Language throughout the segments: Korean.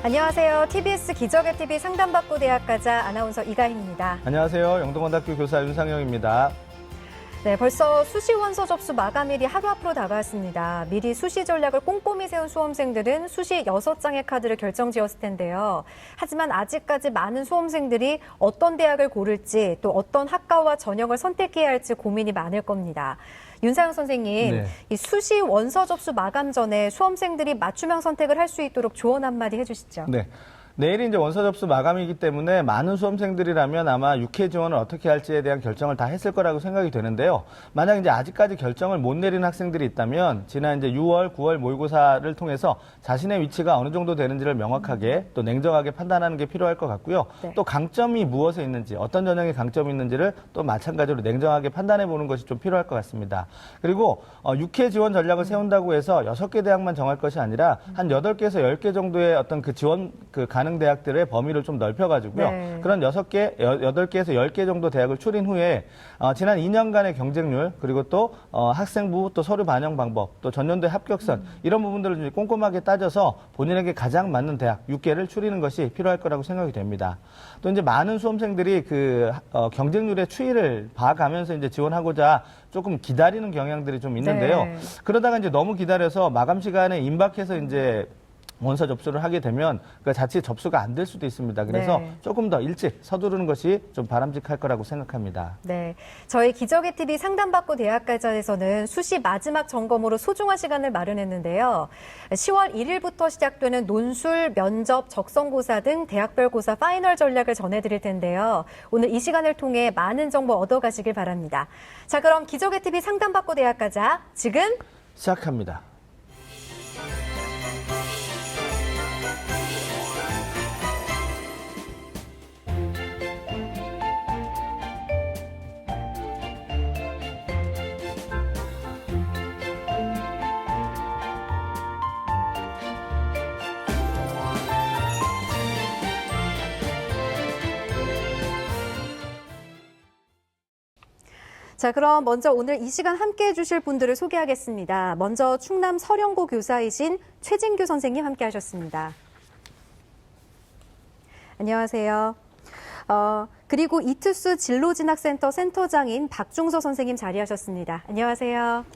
안녕하세요. TBS 기적의 TV 상담받고 대학가자 아나운서 이가희입니다. 안녕하세요. 영동고등학교 교사 윤상영입니다. 네, 벌써 수시 원서 접수 마감일이 하루 앞으로 다가왔습니다. 미리 수시 전략을 꼼꼼히 세운 수험생들은 수시 6장의 카드를 결정지었을 텐데요. 하지만 아직까지 많은 수험생들이 어떤 대학을 고를지 또 어떤 학과와 전형을 선택해야 할지 고민이 많을 겁니다. 윤상영 선생님, 네. 이 수시 원서 접수 마감 전에 수험생들이 맞춤형 선택을 할 수 있도록 조언 한마디 해주시죠. 네. 내일이 이제 원서 접수 마감이기 때문에 많은 수험생들이라면 아마 육회 지원을 어떻게 할지에 대한 결정을 다 했을 거라고 생각이 되는데요. 만약 이제 아직까지 결정을 못 내린 학생들이 있다면 지난 이제 6월, 9월 모의고사를 통해서 자신의 위치가 어느 정도 되는지를 명확하게 또 냉정하게 판단하는 게 필요할 것 같고요. 네. 또 강점이 무엇에 있는지, 어떤 전형에 강점이 있는지를 또 마찬가지로 냉정하게 판단해 보는 것이 좀 필요할 것 같습니다. 그리고 육회 지원 전략을 세운다고 해서 6개 대학만 정할 것이 아니라 한 8개에서 10개 정도의 어떤 그 지원 가능 대학들의 범위를 좀 넓혀가지고요. 네. 그런 6개, 8개에서 10개 정도 대학을 추린 후에 지난 2년간의 경쟁률 그리고 또 학생부 또 서류 반영 방법 또 전년도의 합격선 이런 부분들을 좀 꼼꼼하게 따져서 본인에게 가장 맞는 대학 6개를 추리는 것이 필요할 거라고 생각이 됩니다. 또 이제 많은 수험생들이 그 경쟁률의 추이를 봐가면서 이제 지원하고자 조금 기다리는 경향들이 좀 있는데요. 네. 그러다가 이제 너무 기다려서 마감 시간에 임박해서 이제 원서 접수를 하게 되면 그 자칫 접수가 안 될 수도 있습니다. 그래서 네. 조금 더 일찍 서두르는 것이 좀 바람직할 거라고 생각합니다. 네, 저희 기적의 TV 상담받고 대학가자에서는 수시 마지막 점검으로 소중한 시간을 마련했는데요. 10월 1일부터 시작되는 논술, 면접, 적성고사 등 대학별 고사 파이널 전략을 전해드릴 텐데요. 오늘 이 시간을 통해 많은 정보 얻어가시길 바랍니다. 자, 그럼 기적의 TV 상담받고 대학가자 지금 시작합니다. 자, 그럼 먼저 오늘 이 시간 함께해 주실 분들을 소개하겠습니다. 먼저 충남 서령고 교사이신 최진규 선생님 함께 하셨습니다. 안녕하세요. 그리고 이투스 진로진학센터 센터장인 박중서 선생님 자리하셨습니다. 안녕하세요.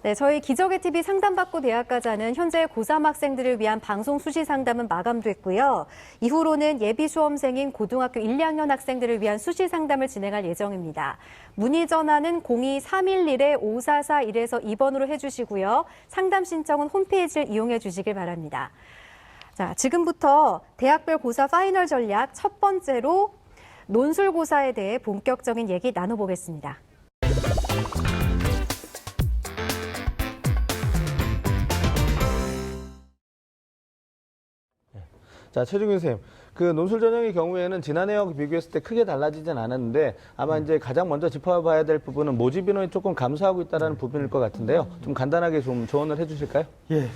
네, 저희 기적의 TV 상담받고 대학가자는 현재 고3 학생들을 위한 방송 수시 상담은 마감됐고요. 이후로는 예비 수험생인 고등학교 1, 2학년 학생들을 위한 수시 상담을 진행할 예정입니다. 문의 전화는 02-311-5441에서 2번으로 해주시고요. 상담 신청은 홈페이지를 이용해 주시길 바랍니다. 자, 지금부터 대학별 고사 파이널 전략 첫 번째로 논술고사에 대해 본격적인 얘기 나눠보겠습니다. 자, 최중규 선생님. 그 논술 전형의 경우에는 지난해와 비교했을 때 크게 달라지진 않았는데 아마 이제 가장 먼저 짚어봐야 될 부분은 모집 인원이 조금 감소하고 있다는 부분일 것 같은데요. 좀 간단하게 좀 조언을 해주실까요? 예,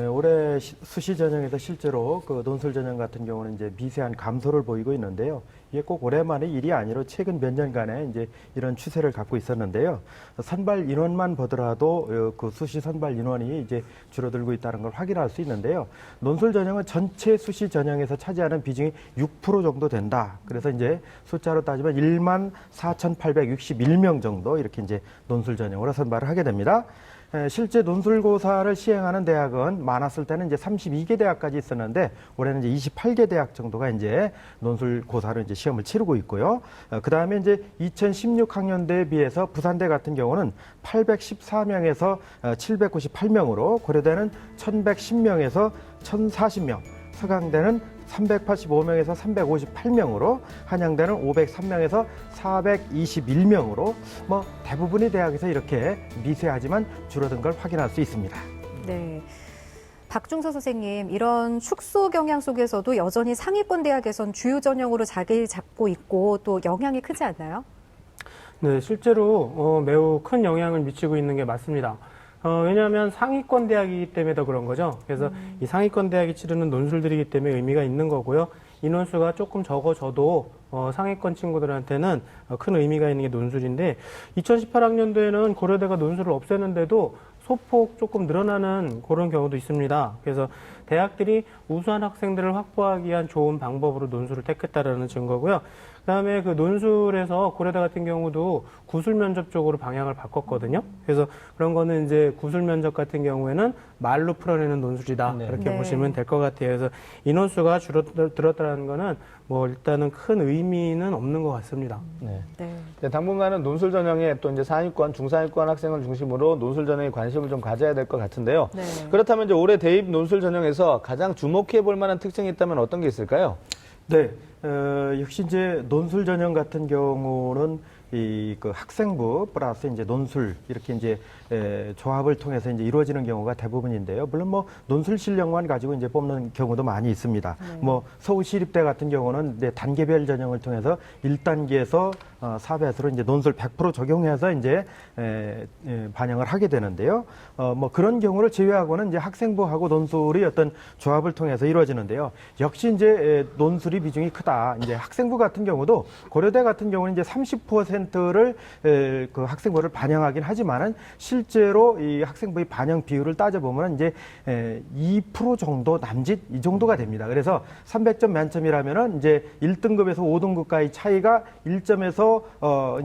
올해 수시 전형에서 실제로 그 논술 전형 같은 경우는 이제 미세한 감소를 보이고 있는데요. 이게 꼭 올해만의 일이 아니라 최근 몇 년간에 이제 이런 추세를 갖고 있었는데요. 선발 인원만 보더라도 그 수시 선발 인원이 이제 줄어들고 있다는 걸 확인할 수 있는데요. 논술 전형은 전체 수시 전형에서 차지하는 비중이 6% 정도 된다. 그래서 이제 숫자로 따지면 14,861명 정도 이렇게 이제 논술 전형으로 선발을 하게 됩니다. 실제 논술고사를 시행하는 대학은 많았을 때는 이제 32개 대학까지 있었는데 올해는 이제 28개 대학 정도가 이제 논술고사를 이제 시험을 치르고 있고요. 그 다음에 이제 2016학년대에 비해서 부산대 같은 경우는 814명에서 798명으로 고려대는 1110명에서 1040명, 서강대는 385명에서 358명으로 한양대는 503명에서 421명으로 뭐 대부분의 대학에서 이렇게 미세하지만 줄어든 걸 확인할 수 있습니다. 네. 박중서 선생님, 이런 축소 경향 속에서도 여전히 상위권 대학에선 주요 전형으로 자리를 잡고 있고 또 영향이 크지 않나요? 네, 실제로 매우 큰 영향을 미치고 있는 게 맞습니다. 왜냐하면 상위권 대학이기 때문에 더 그런 거죠. 그래서 이 상위권 대학이 치르는 논술들이기 때문에 의미가 있는 거고요. 인원수가 조금 적어져도 상위권 친구들한테는 큰 의미가 있는 게 논술인데 2018학년도에는 고려대가 논술을 없앴는데도 소폭 조금 늘어나는 그런 경우도 있습니다. 그래서 대학들이 우수한 학생들을 확보하기 위한 좋은 방법으로 논술을 택했다라는 증거고요. 그다음에 그 논술에서 고려대 같은 경우도 구술 면접 쪽으로 방향을 바꿨거든요. 그래서 그런 거는 이제 구술 면접 같은 경우에는 말로 풀어내는 논술이다. 네. 그렇게 네. 보시면 될 것 같아요. 그래서 인원수가 줄어들었다는 거는 뭐 일단은 큰 의미는 없는 것 같습니다. 네. 네. 네, 당분간은 논술 전형에 또 이제 상위권, 중상위권 학생을 중심으로 논술 전형에 관심을 좀 가져야 될 것 같은데요. 네. 그렇다면 이제 올해 대입 논술 전형에서 가장 주목해 볼 만한 특징이 있다면 어떤 게 있을까요? 네, 역시 이제 논술 전형 같은 경우는 이 그 학생부 플러스 이제 논술 이렇게 이제 조합을 통해서 이제 이루어지는 경우가 대부분인데요. 물론 뭐 논술 실력만 가지고 이제 뽑는 경우도 많이 있습니다. 뭐 서울시립대 같은 경우는 이제 단계별 전형을 통해서 1단계에서 4배수로 이제 논술 100% 적용해서 이제 반영을 하게 되는데요. 뭐 그런 경우를 제외하고는 이제 학생부하고 논술이 어떤 조합을 통해서 이루어지는데요. 역시 이제 논술이 비중이 크다. 이제 학생부 같은 경우도 고려대 같은 경우는 이제 30%를 그 학생부를 반영하긴 하지만은 실제로 이 학생부의 반영 비율을 따져보면 이제 2% 정도 남짓 이 정도가 됩니다. 그래서 300점 만점이라면은 이제 1등급에서 5등급까지 차이가 1점에서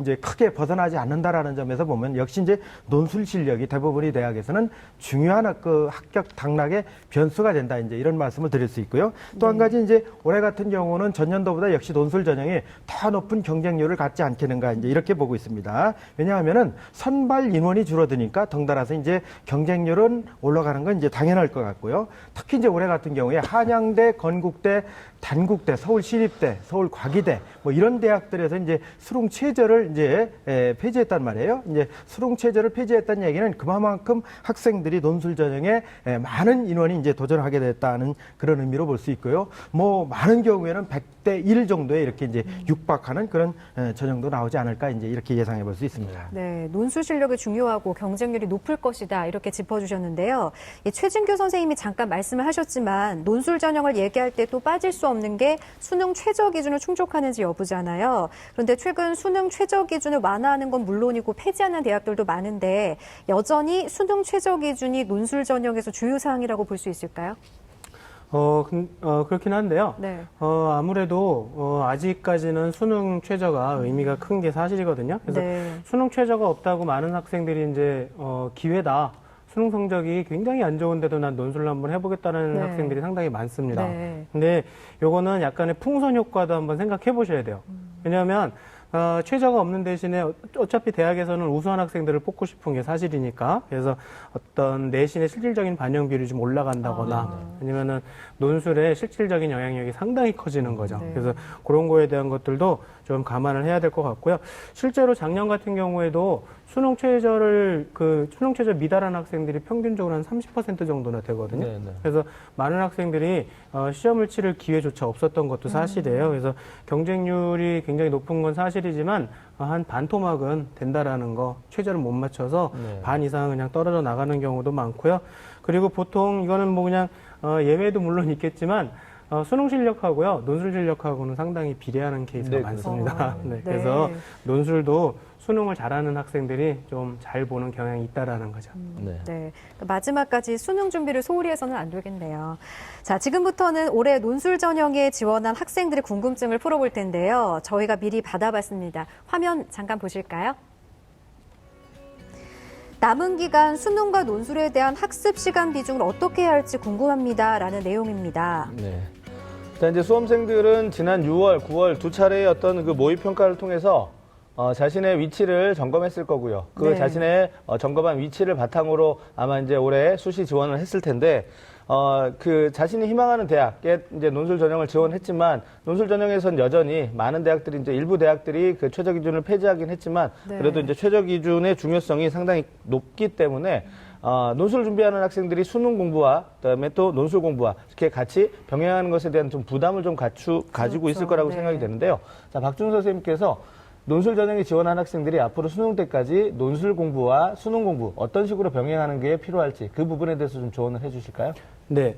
이제 크게 벗어나지 않는다라는 점에서 보면 역시 이제 논술 실력이 대부분의 대학에서는 중요한 그 합격 당락의 변수가 된다. 이제 이런 말씀을 드릴 수 있고요. 또 한 가지 이제 올해 같은 경우는 전년도보다 역시 논술 전형이 더 높은 경쟁률을 갖지 않겠는가 이제 이렇게 보고 있습니다. 왜냐하면은 선발 인원이 줄어드니까 덩달아서 이제 경쟁률은 올라가는 건 이제 당연할 것 같고요. 특히 이제 올해 같은 경우에 한양대, 건국대, 단국대, 서울시립대, 서울과기대 뭐 이런 대학들에서 이제 수능 최저를 이제 폐지했단 말이에요. 이제 수능 최저를 폐지했다는 얘기는 그만큼 학생들이 논술 전형에 많은 인원이 이제 도전하게 됐다는 그런 의미로 볼 수 있고요. 뭐 많은 경우에는 100대 1 정도에 이렇게 이제 육박하는 그런 전형도 나오지 않을까 이제 이렇게 예상해 볼 수 있습니다. 네, 논술 실력이 중요하고 경쟁률이 높을 것이다 이렇게 짚어주셨는데요. 이 최진규 선생님이 잠깐 말씀을 하셨지만 논술 전형을 얘기할 때 또 빠질 수 없는 게 수능 최저 기준을 충족하는지 여부잖아요. 그런데 최근 수능 최저 기준을 완화하는 건 물론이고 폐지하는 대학들도 많은데 여전히 수능 최저 기준이 논술 전형에서 주요 사항이라고 볼 수 있을까요? 그렇긴 한데요. 네. 아무래도, 아직까지는 수능 최저가 의미가 큰 게 사실이거든요. 그래서 네. 수능 최저가 없다고 많은 학생들이 이제, 기회다. 수능 성적이 굉장히 안 좋은데도 난 논술을 한번 해보겠다는 네. 학생들이 상당히 많습니다. 네. 근데 요거는 약간의 풍선 효과도 한번 생각해 보셔야 돼요. 왜냐하면, 최저가 없는 대신에 어차피 대학에서는 우수한 학생들을 뽑고 싶은 게 사실이니까 그래서 어떤 내신의 실질적인 반영 비율이 좀 올라간다거나 아니면은 논술의 실질적인 영향력이 상당히 커지는 거죠. 네. 그래서 그런 거에 대한 것들도 좀 감안을 해야 될 것 같고요. 실제로 작년 같은 경우에도 수능 최저 미달한 학생들이 평균적으로 한 30% 정도나 되거든요. 네, 네. 그래서 많은 학생들이 시험을 치를 기회조차 없었던 것도 사실이에요. 그래서 경쟁률이 굉장히 높은 건 사실이지만 한 반토막은 된다라는 거, 최저를 못 맞춰서 네. 반 이상은 그냥 떨어져 나가는 경우도 많고요. 그리고 보통 이거는 뭐 그냥 예외도 물론 있겠지만 수능 실력하고요, 논술 실력하고는 상당히 비례하는 케이스가 네, 많습니다. 그렇죠. 네, 그래서 논술도 수능을 잘하는 학생들이 좀 잘 보는 경향이 있다라는 거죠. 네. 네. 마지막까지 수능 준비를 소홀히 해서는 안 되겠네요. 자, 지금부터는 올해 논술 전형에 지원한 학생들의 궁금증을 풀어볼 텐데요. 저희가 미리 받아봤습니다. 화면 잠깐 보실까요? 남은 기간 수능과 논술에 대한 학습 시간 비중을 어떻게 해야 할지 궁금합니다. 라는 내용입니다. 네. 자, 이제 수험생들은 지난 6월, 9월 두 차례의 어떤 그 모의평가를 통해서 자신의 위치를 점검했을 거고요. 그 네. 자신의 점검한 위치를 바탕으로 아마 이제 올해 수시 지원을 했을 텐데, 그 자신이 희망하는 대학에 이제 논술 전형을 지원했지만, 논술 전형에선 여전히 많은 대학들이 이제 일부 대학들이 그 최저 기준을 폐지하긴 했지만, 네. 그래도 이제 최저 기준의 중요성이 상당히 높기 때문에, 논술 준비하는 학생들이 수능 공부와 그다음에 또 논술 공부와 이렇게 같이 병행하는 것에 대한 좀 부담을 좀 가지고 있을 거라고 네. 생각이 되는데요. 자, 박준 선생님께서 논술 전형에 지원한 학생들이 앞으로 수능 때까지 논술 공부와 수능 공부 어떤 식으로 병행하는 게 필요할지 그 부분에 대해서 좀 조언을 해 주실까요? 네.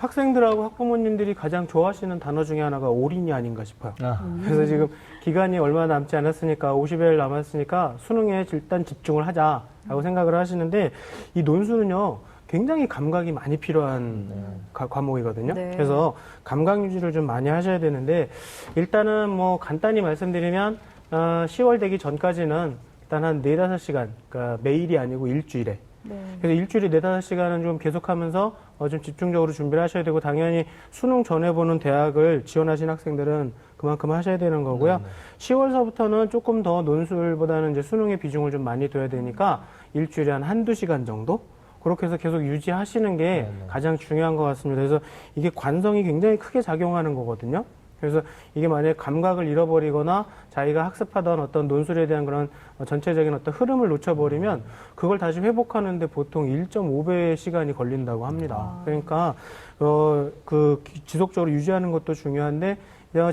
학생들하고 학부모님들이 가장 좋아하시는 단어 중에 하나가 올인이 아닌가 싶어요. 그래서 지금 기간이 얼마 남지 않았으니까 50일 남았으니까 수능에 일단 집중을 하자라고 생각을 하시는데 이 논술은요 굉장히 감각이 많이 필요한 과목이거든요. 네. 그래서 감각 유지를 좀 많이 하셔야 되는데 일단은 뭐 간단히 말씀드리면 10월 되기 전까지는 일단 한 4-5시간 그러니까 매일이 아니고 일주일에 네. 그래서 일주일에 4-5시간은 좀 계속하면서 좀 집중적으로 준비를 하셔야 되고 당연히 수능 전에 보는 대학을 지원하신 학생들은 그만큼 하셔야 되는 거고요. 10월서부터는 조금 더 논술보다는 이제 수능의 비중을 좀 많이 둬야 되니까 일주일에 한 1-2시간 정도? 그렇게 해서 계속 유지하시는 게 가장 중요한 것 같습니다. 그래서 이게 관성이 굉장히 크게 작용하는 거거든요. 그래서 이게 만약에 감각을 잃어버리거나 자기가 학습하던 어떤 논술에 대한 그런 전체적인 어떤 흐름을 놓쳐버리면 그걸 다시 회복하는데 보통 1.5배의 시간이 걸린다고 합니다. 그러니까 지속적으로 유지하는 것도 중요한데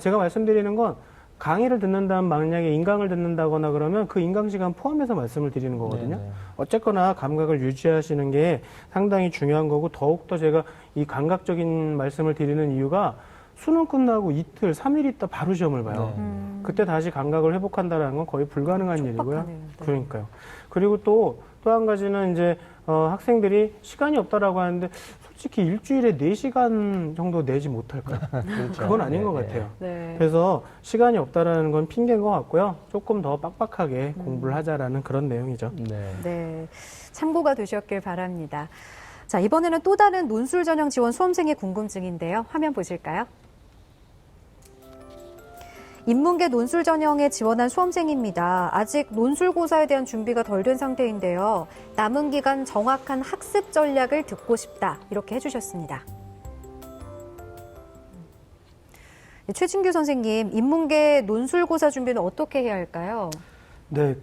제가 말씀드리는 건 강의를 듣는다면 만약에 인강을 듣는다거나 그러면 그 인강 시간 포함해서 말씀을 드리는 거거든요. 어쨌거나 감각을 유지하시는 게 상당히 중요한 거고 더욱더 제가 이 감각적인 말씀을 드리는 이유가 수능 끝나고 이틀, 3일 있다 바로 시험을 봐요. 그때 다시 감각을 회복한다는 건 거의 불가능한 일이고요. 촉박하네요. 네. 그러니까요. 그리고 또 한 가지는 이제 학생들이 시간이 없다라고 하는데 솔직히 일주일에 4시간 정도 내지 못할까요? 그건 아닌 것 같아요. 네. 그래서 시간이 없다라는 건 핑계인 것 같고요. 조금 더 빡빡하게 공부를 하자라는 그런 내용이죠. 네. 참고가 되셨길 바랍니다. 자, 이번에는 또 다른 논술 전형 지원 수험생의 궁금증인데요. 화면 보실까요? 인문계 논술 전형에 지원한 수험생입니다. 아직 논술고사에 대한 준비가 덜 된 상태인데요. 남은 기간 정확한 학습 전략을 듣고 싶다. 이렇게 해주셨습니다. 최진규 선생님, 인문계 논술고사 준비는 어떻게 해야 할까요? 네,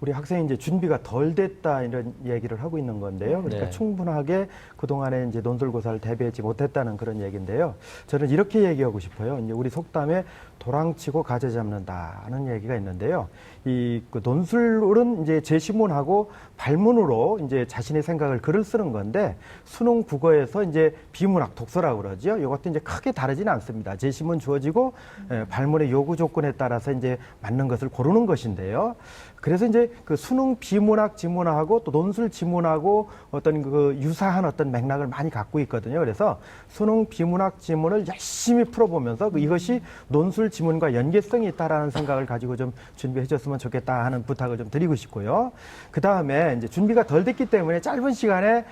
우리 학생이 이제 준비가 덜 됐다 이런 얘기를 하고 있는 건데요. 그러니까 네. 충분하게 그동안에 이제 논술고사를 대비하지 못했다는 그런 얘기인데요. 저는 이렇게 얘기하고 싶어요. 이제 우리 속담에 도랑치고 가재 잡는다는 얘기가 있는데요. 그 논술은 이제 제시문하고 발문으로 이제 자신의 생각을 글을 쓰는 건데 수능 국어에서 이제 비문학 독서라고 그러죠. 이것도 이제 크게 다르지는 않습니다. 제시문 주어지고 발문의 요구 조건에 따라서 이제 맞는 것을 고르는 것인데요. 그래서 이제 그 수능 비문학 지문하고 또 논술 지문하고 어떤 그 유사한 어떤 맥락을 많이 갖고 있거든요. 그래서 수능 비문학 지문을 열심히 풀어보면서 이것이 논술 지문과 연계성이 있다라는 생각을 가지고 좀 준비해 줬으면 좋겠다 하는 부탁을 좀 드리고 싶고요. 그 다음에 이제 준비가 덜 됐기 때문에 짧은 시간에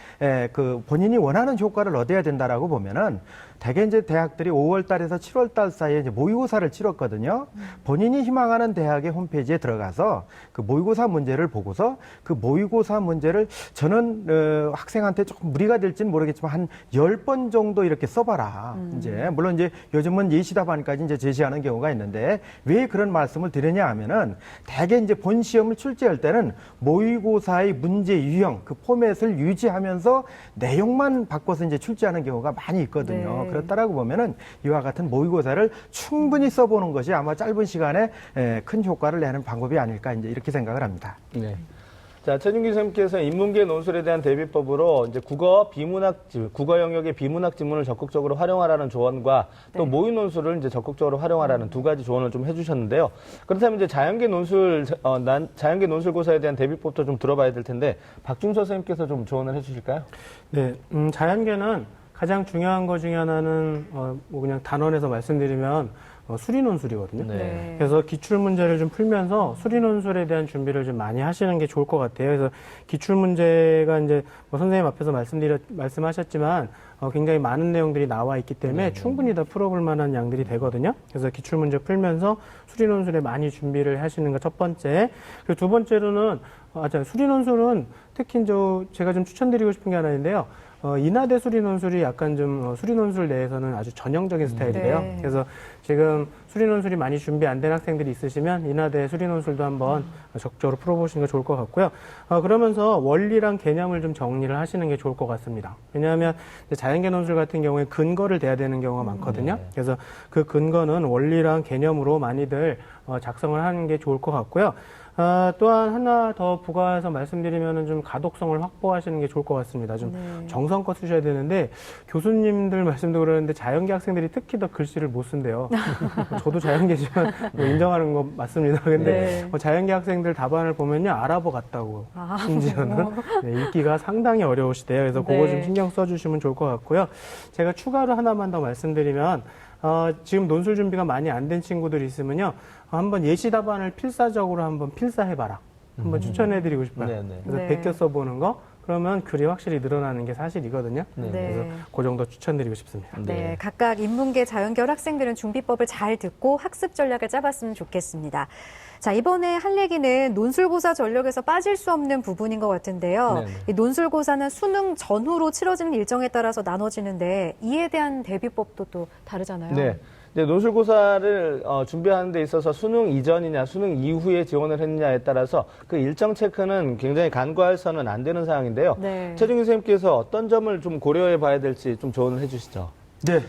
그 본인이 원하는 효과를 얻어야 된다라고 보면은 대개 이제 대학들이 5월 달에서 7월 달 사이에 이제 모의고사를 치렀거든요. 본인이 희망하는 대학의 홈페이지에 들어가서 그 모의고사 문제를 보고서 그 모의고사 문제를 저는 학생한테 조금 무리가 될지는 모르겠지만 한 10번 정도 이렇게 써봐라. 이제 물론 이제 요즘은 예시답안까지 이제 제시하는 경우가 있는데 왜 그런 말씀을 드리냐 하면은 대개 이제 본 시험을 출제할 때는 모의고사의 문제 유형 그 포맷을 유지하면서 내용만 바꿔서 이제 출제하는 경우가 많이 있거든요. 네. 그렇다라고 보면은 이와 같은 모의고사를 충분히 써보는 것이 아마 짧은 시간에 큰 효과를 내는 방법이 아닐까 이제 이렇게 생각을 합니다. 네. 자, 최준기 선생님께서 인문계 논술에 대한 대비법으로 이제 국어 영역의 비문학 지문을 적극적으로 활용하라는 조언과 또 모의 논술을 이제 적극적으로 활용하라는 두 가지 조언을 좀 해주셨는데요. 그렇다면 이제 자연계 논술고사에 대한 대비법도 좀 들어봐야 될 텐데 박준서 선생님께서 좀 조언을 해주실까요? 네, 자연계는 가장 중요한 것 중에 하나는 뭐 그냥 단원에서 말씀드리면 수리논술이거든요. 네. 그래서 기출 문제를 좀 풀면서 수리논술에 대한 준비를 좀 많이 하시는 게 좋을 것 같아요. 그래서 기출 문제가 이제 뭐 선생님 앞에서 말씀하셨지만 굉장히 많은 내용들이 나와 있기 때문에 충분히 다 풀어볼 만한 양들이 되거든요. 그래서 기출 문제 풀면서 수리논술에 많이 준비를 하시는 거 첫 번째. 그리고 두 번째로는 수리논술은 특히 제가 좀 추천드리고 싶은 게 하나 있는데요. 인하대 수리논술이 약간 좀 수리논술 내에서는 아주 전형적인 스타일이에요. 네. 그래서 지금 수리논술이 많이 준비 안 된 학생들이 있으시면 인하대 수리논술도 한번 적극적으로 풀어보시는 게 좋을 것 같고요. 그러면서 원리랑 개념을 좀 정리를 하시는 게 좋을 것 같습니다. 왜냐하면 자연계 논술 같은 경우에 근거를 대야 되는 경우가 많거든요. 그래서 그 근거는 원리랑 개념으로 많이들 작성을 하는 게 좋을 것 같고요. 또한 하나 더 부가해서 말씀드리면은 좀 가독성을 확보하시는 게 좋을 것 같습니다. 좀 정성껏 쓰셔야 되는데 교수님들 말씀도 그러는데 자연계 학생들이 특히 더 글씨를 못 쓴대요. 저도 자연계지만 뭐 인정하는 건 맞습니다. 근데 자연계 학생들 답안을 보면요 아랍어 같다고 심지어는 읽기가 상당히 어려우시대요. 그래서 그거 좀 신경 써주시면 좋을 것 같고요. 제가 추가로 하나만 더 말씀드리면 지금 논술 준비가 많이 안 된 친구들이 있으면요. 한번 예시 답안을 필사적으로 한번 필사해봐라. 한번 추천해드리고 싶어요. 그래서 베껴 써보는 거. 그러면 글이 확실히 늘어나는 게 사실이거든요. 그래서 그 정도 추천드리고 싶습니다. 네, 각각 인문계 자연계열 학생들은 준비법을 잘 듣고 학습 전략을 짜봤으면 좋겠습니다. 자, 이번에 할 얘기는 논술고사 전력에서 빠질 수 없는 부분인 것 같은데요. 이 논술고사는 수능 전후로 치러지는 일정에 따라서 나눠지는데 이에 대한 대비법도 또 다르잖아요. 네. 이제 논술고사를 준비하는 데 있어서 수능 이전이냐 수능 이후에 지원을 했느냐에 따라서 그 일정 체크는 굉장히 간과해서는 안 되는 사항인데요. 최준규 선생님께서 어떤 점을 좀 고려해 봐야 될지 좀 조언을 해 주시죠. 네,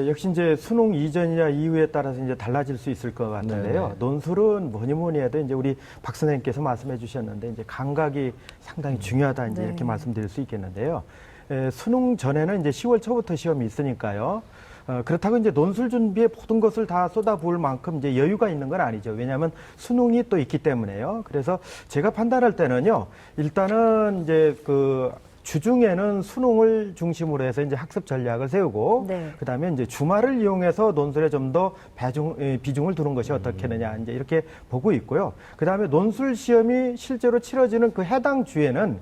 역시 이제 수능 이전이냐 이후에 따라서 이제 달라질 수 있을 것 같은데요. 논술은 뭐니 해도 이제 우리 박 선생님께서 말씀해 주셨는데 이제 감각이 상당히 중요하다 이제 이렇게 말씀드릴 수 있겠는데요. 수능 전에는 이제 10월 초부터 시험이 있으니까요. 그렇다고 이제 논술 준비에 모든 것을 다 쏟아부을 만큼 이제 여유가 있는 건 아니죠. 왜냐하면 수능이 또 있기 때문에요. 그래서 제가 판단할 때는요, 일단은 이제 주중에는 수능을 중심으로 해서 이제 학습 전략을 세우고, 그다음에 이제 주말을 이용해서 논술에 좀 더 비중을 두는 것이 어떻겠느냐, 이제 이렇게 보고 있고요. 그다음에 논술 시험이 실제로 치러지는 그 해당 주에는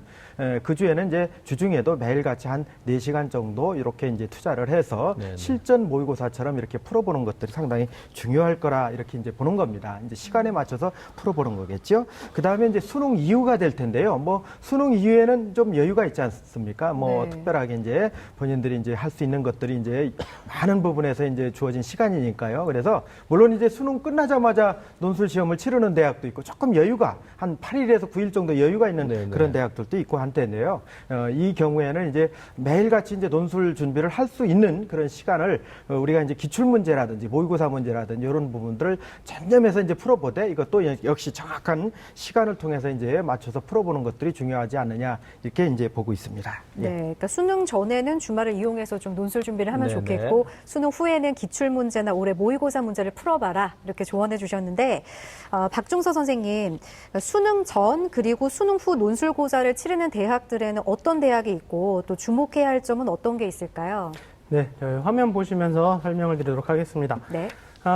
그 주에는 이제 주중에도 매일같이 한 4시간 정도 이렇게 이제 투자를 해서 실전 모의고사처럼 이렇게 풀어보는 것들이 상당히 중요할 거라 이렇게 이제 보는 겁니다. 이제 시간에 맞춰서 풀어보는 거겠죠. 그 다음에 이제 수능 이후가 될 텐데요. 뭐 수능 이후에는 좀 여유가 있지 않습니까? 뭐 특별하게 이제 본인들이 이제 할 수 있는 것들이 이제 많은 부분에서 이제 주어진 시간이니까요. 그래서 물론 이제 수능 끝나자마자 논술 시험을 치르는 대학도 있고 조금 여유가 한 8일에서 9일 정도 여유가 있는 그런 대학들도 있고 한때인데요. 이 경우에는 이제 매일같이 이제 논술 준비를 할 수 있는 그런 시간을 우리가 이제 기출문제라든지 모의고사 문제라든지 이런 부분들을 전념해서 이제 풀어보되 이것도 역시 정확한 시간을 통해서 이제 맞춰서 풀어보는 것들이 중요하지 않느냐 이렇게 이제 보고 있습니다. 네, 그러니까 수능 전에는 주말을 이용해서 좀 논술 준비를 하면 좋겠고 수능 후에는 기출문제나 올해 모의고사 문제를 풀어봐라 이렇게 조언해 주셨는데 박중서 선생님, 수능 전 그리고 수능 후 논술고사를 치르는 대학들에는 어떤 대학이 있고 또 주목해야 할 점은 어떤 게 있을까요? 네, 화면 보시면서 설명을 드리도록 하겠습니다. 네.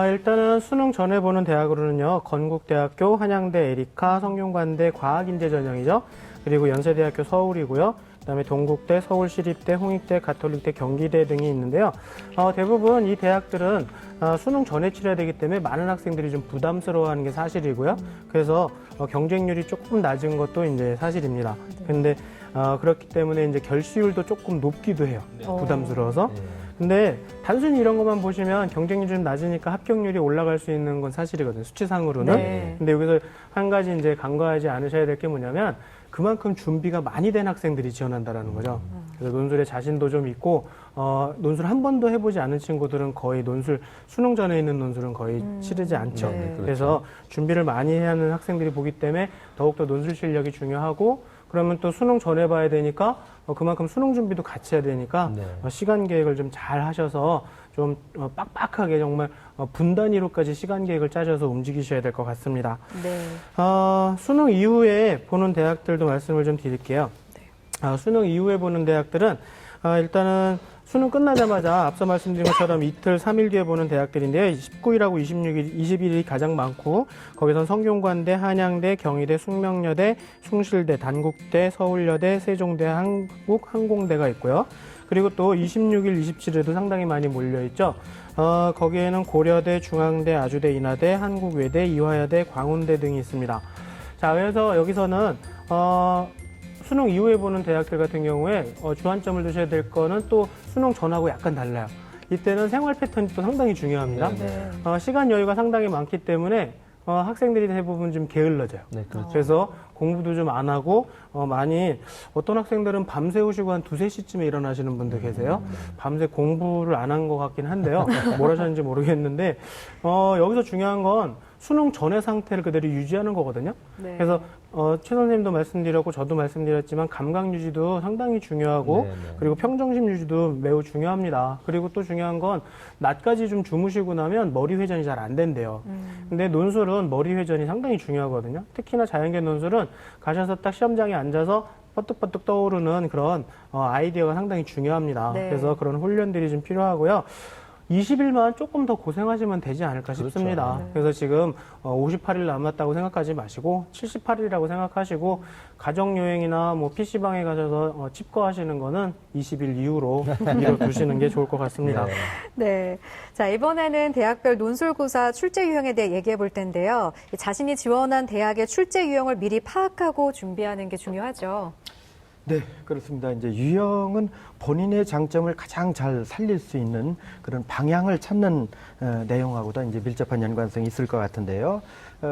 일단은 수능 전에 보는 대학으로는요, 건국대학교, 한양대 에리카, 성균관대 과학인재 전형이죠. 그리고 연세대학교 서울이고요. 그다음에 동국대, 서울시립대, 홍익대, 가톨릭대, 경기대 등이 있는데요. 대부분 이 대학들은 수능 전에 치러야 되기 때문에 많은 학생들이 좀 부담스러워하는 게 사실이고요. 그래서 경쟁률이 조금 낮은 것도 이제 사실입니다. 근데 그렇기 때문에 이제 결시율도 조금 높기도 해요. 부담스러워서. 근데 단순히 이런 것만 보시면 경쟁률이 좀 낮으니까 합격률이 올라갈 수 있는 건 사실이거든요. 수치상으로는. 근데 여기서 한 가지 이제 간과하지 않으셔야 될 게 뭐냐면 그만큼 준비가 많이 된 학생들이 지원한다라는 거죠. 그래서 논술에 자신도 좀 있고 논술 한 번도 해보지 않은 친구들은 거의 수능 전에 있는 논술은 거의 치르지 않죠. 그래서 준비를 많이 해야 하는 학생들이 보기 때문에 더욱더 논술 실력이 중요하고 그러면 또 수능 전에 봐야 되니까 그만큼 수능 준비도 같이 해야 되니까 시간 계획을 좀 잘 하셔서 좀 빡빡하게 정말 분 단위로까지 시간 계획을 짜셔서 움직이셔야 될 것 같습니다. 수능 이후에 보는 대학들도 말씀을 좀 드릴게요. 수능 이후에 보는 대학들은 일단은 수능 끝나자마자 앞서 말씀드린 것처럼 이틀, 3일 뒤에 보는 대학들인데요. 19일하고 26일, 20일이 가장 많고 거기선 성균관대, 한양대, 경희대, 숙명여대, 숭실대, 단국대, 서울여대, 세종대, 한국항공대가 있고요. 그리고 또 26일, 27일에도 상당히 많이 몰려있죠. 거기에는 고려대, 중앙대, 아주대, 인하대, 한국외대, 이화여대, 광운대 등이 있습니다. 자, 그래서 여기서는 수능 이후에 보는 대학들 같은 경우에 주안점을 두셔야 될 거는 또 수능 전하고 약간 달라요. 이때는 생활 패턴이 또 상당히 중요합니다. 시간 여유가 상당히 많기 때문에 학생들이 대부분 좀 게을러져요. 그래서 공부도 좀 안 하고 많이 어떤 학생들은 밤새우시고 한 2-3시쯤에 일어나시는 분들 계세요. 밤새 공부를 안 한 것 같긴 한데요. 뭘 하셨는지 모르겠는데 여기서 중요한 건 수능 전의 상태를 그대로 유지하는 거거든요. 네. 그래서 최 선생님도 말씀드렸고 저도 말씀드렸지만 감각 유지도 상당히 중요하고 네, 네. 그리고 평정심 유지도 매우 중요합니다. 그리고 또 중요한 건 낮까지 좀 주무시고 나면 머리 회전이 잘 안 된대요. 근데 논술은 머리 회전이 상당히 중요하거든요. 특히나 자연계 논술은 가셔서 딱 시험장에 앉아서 뻗뚝뻗뚝 떠오르는 그런 아이디어가 상당히 중요합니다. 네. 그래서 그런 훈련들이 좀 필요하고요. 20일만 조금 더 고생하시면 되지 않을까 싶습니다. 네. 그래서 지금 58일 남았다고 생각하지 마시고 78일이라고 생각하시고 가정여행이나 뭐 PC방에 가셔서 칩거하시는 거는 20일 이후로 미뤄두시는 게 좋을 것 같습니다. 네. 네. 자, 이번에는 대학별 논술고사 출제 유형에 대해 얘기해 볼 텐데요. 자신이 지원한 대학의 출제 유형을 미리 파악하고 준비하는 게 중요하죠. 네, 그렇습니다. 이제 유형은 본인의 장점을 가장 잘 살릴 수 있는 그런 방향을 찾는 내용하고도 이제 밀접한 연관성이 있을 것 같은데요.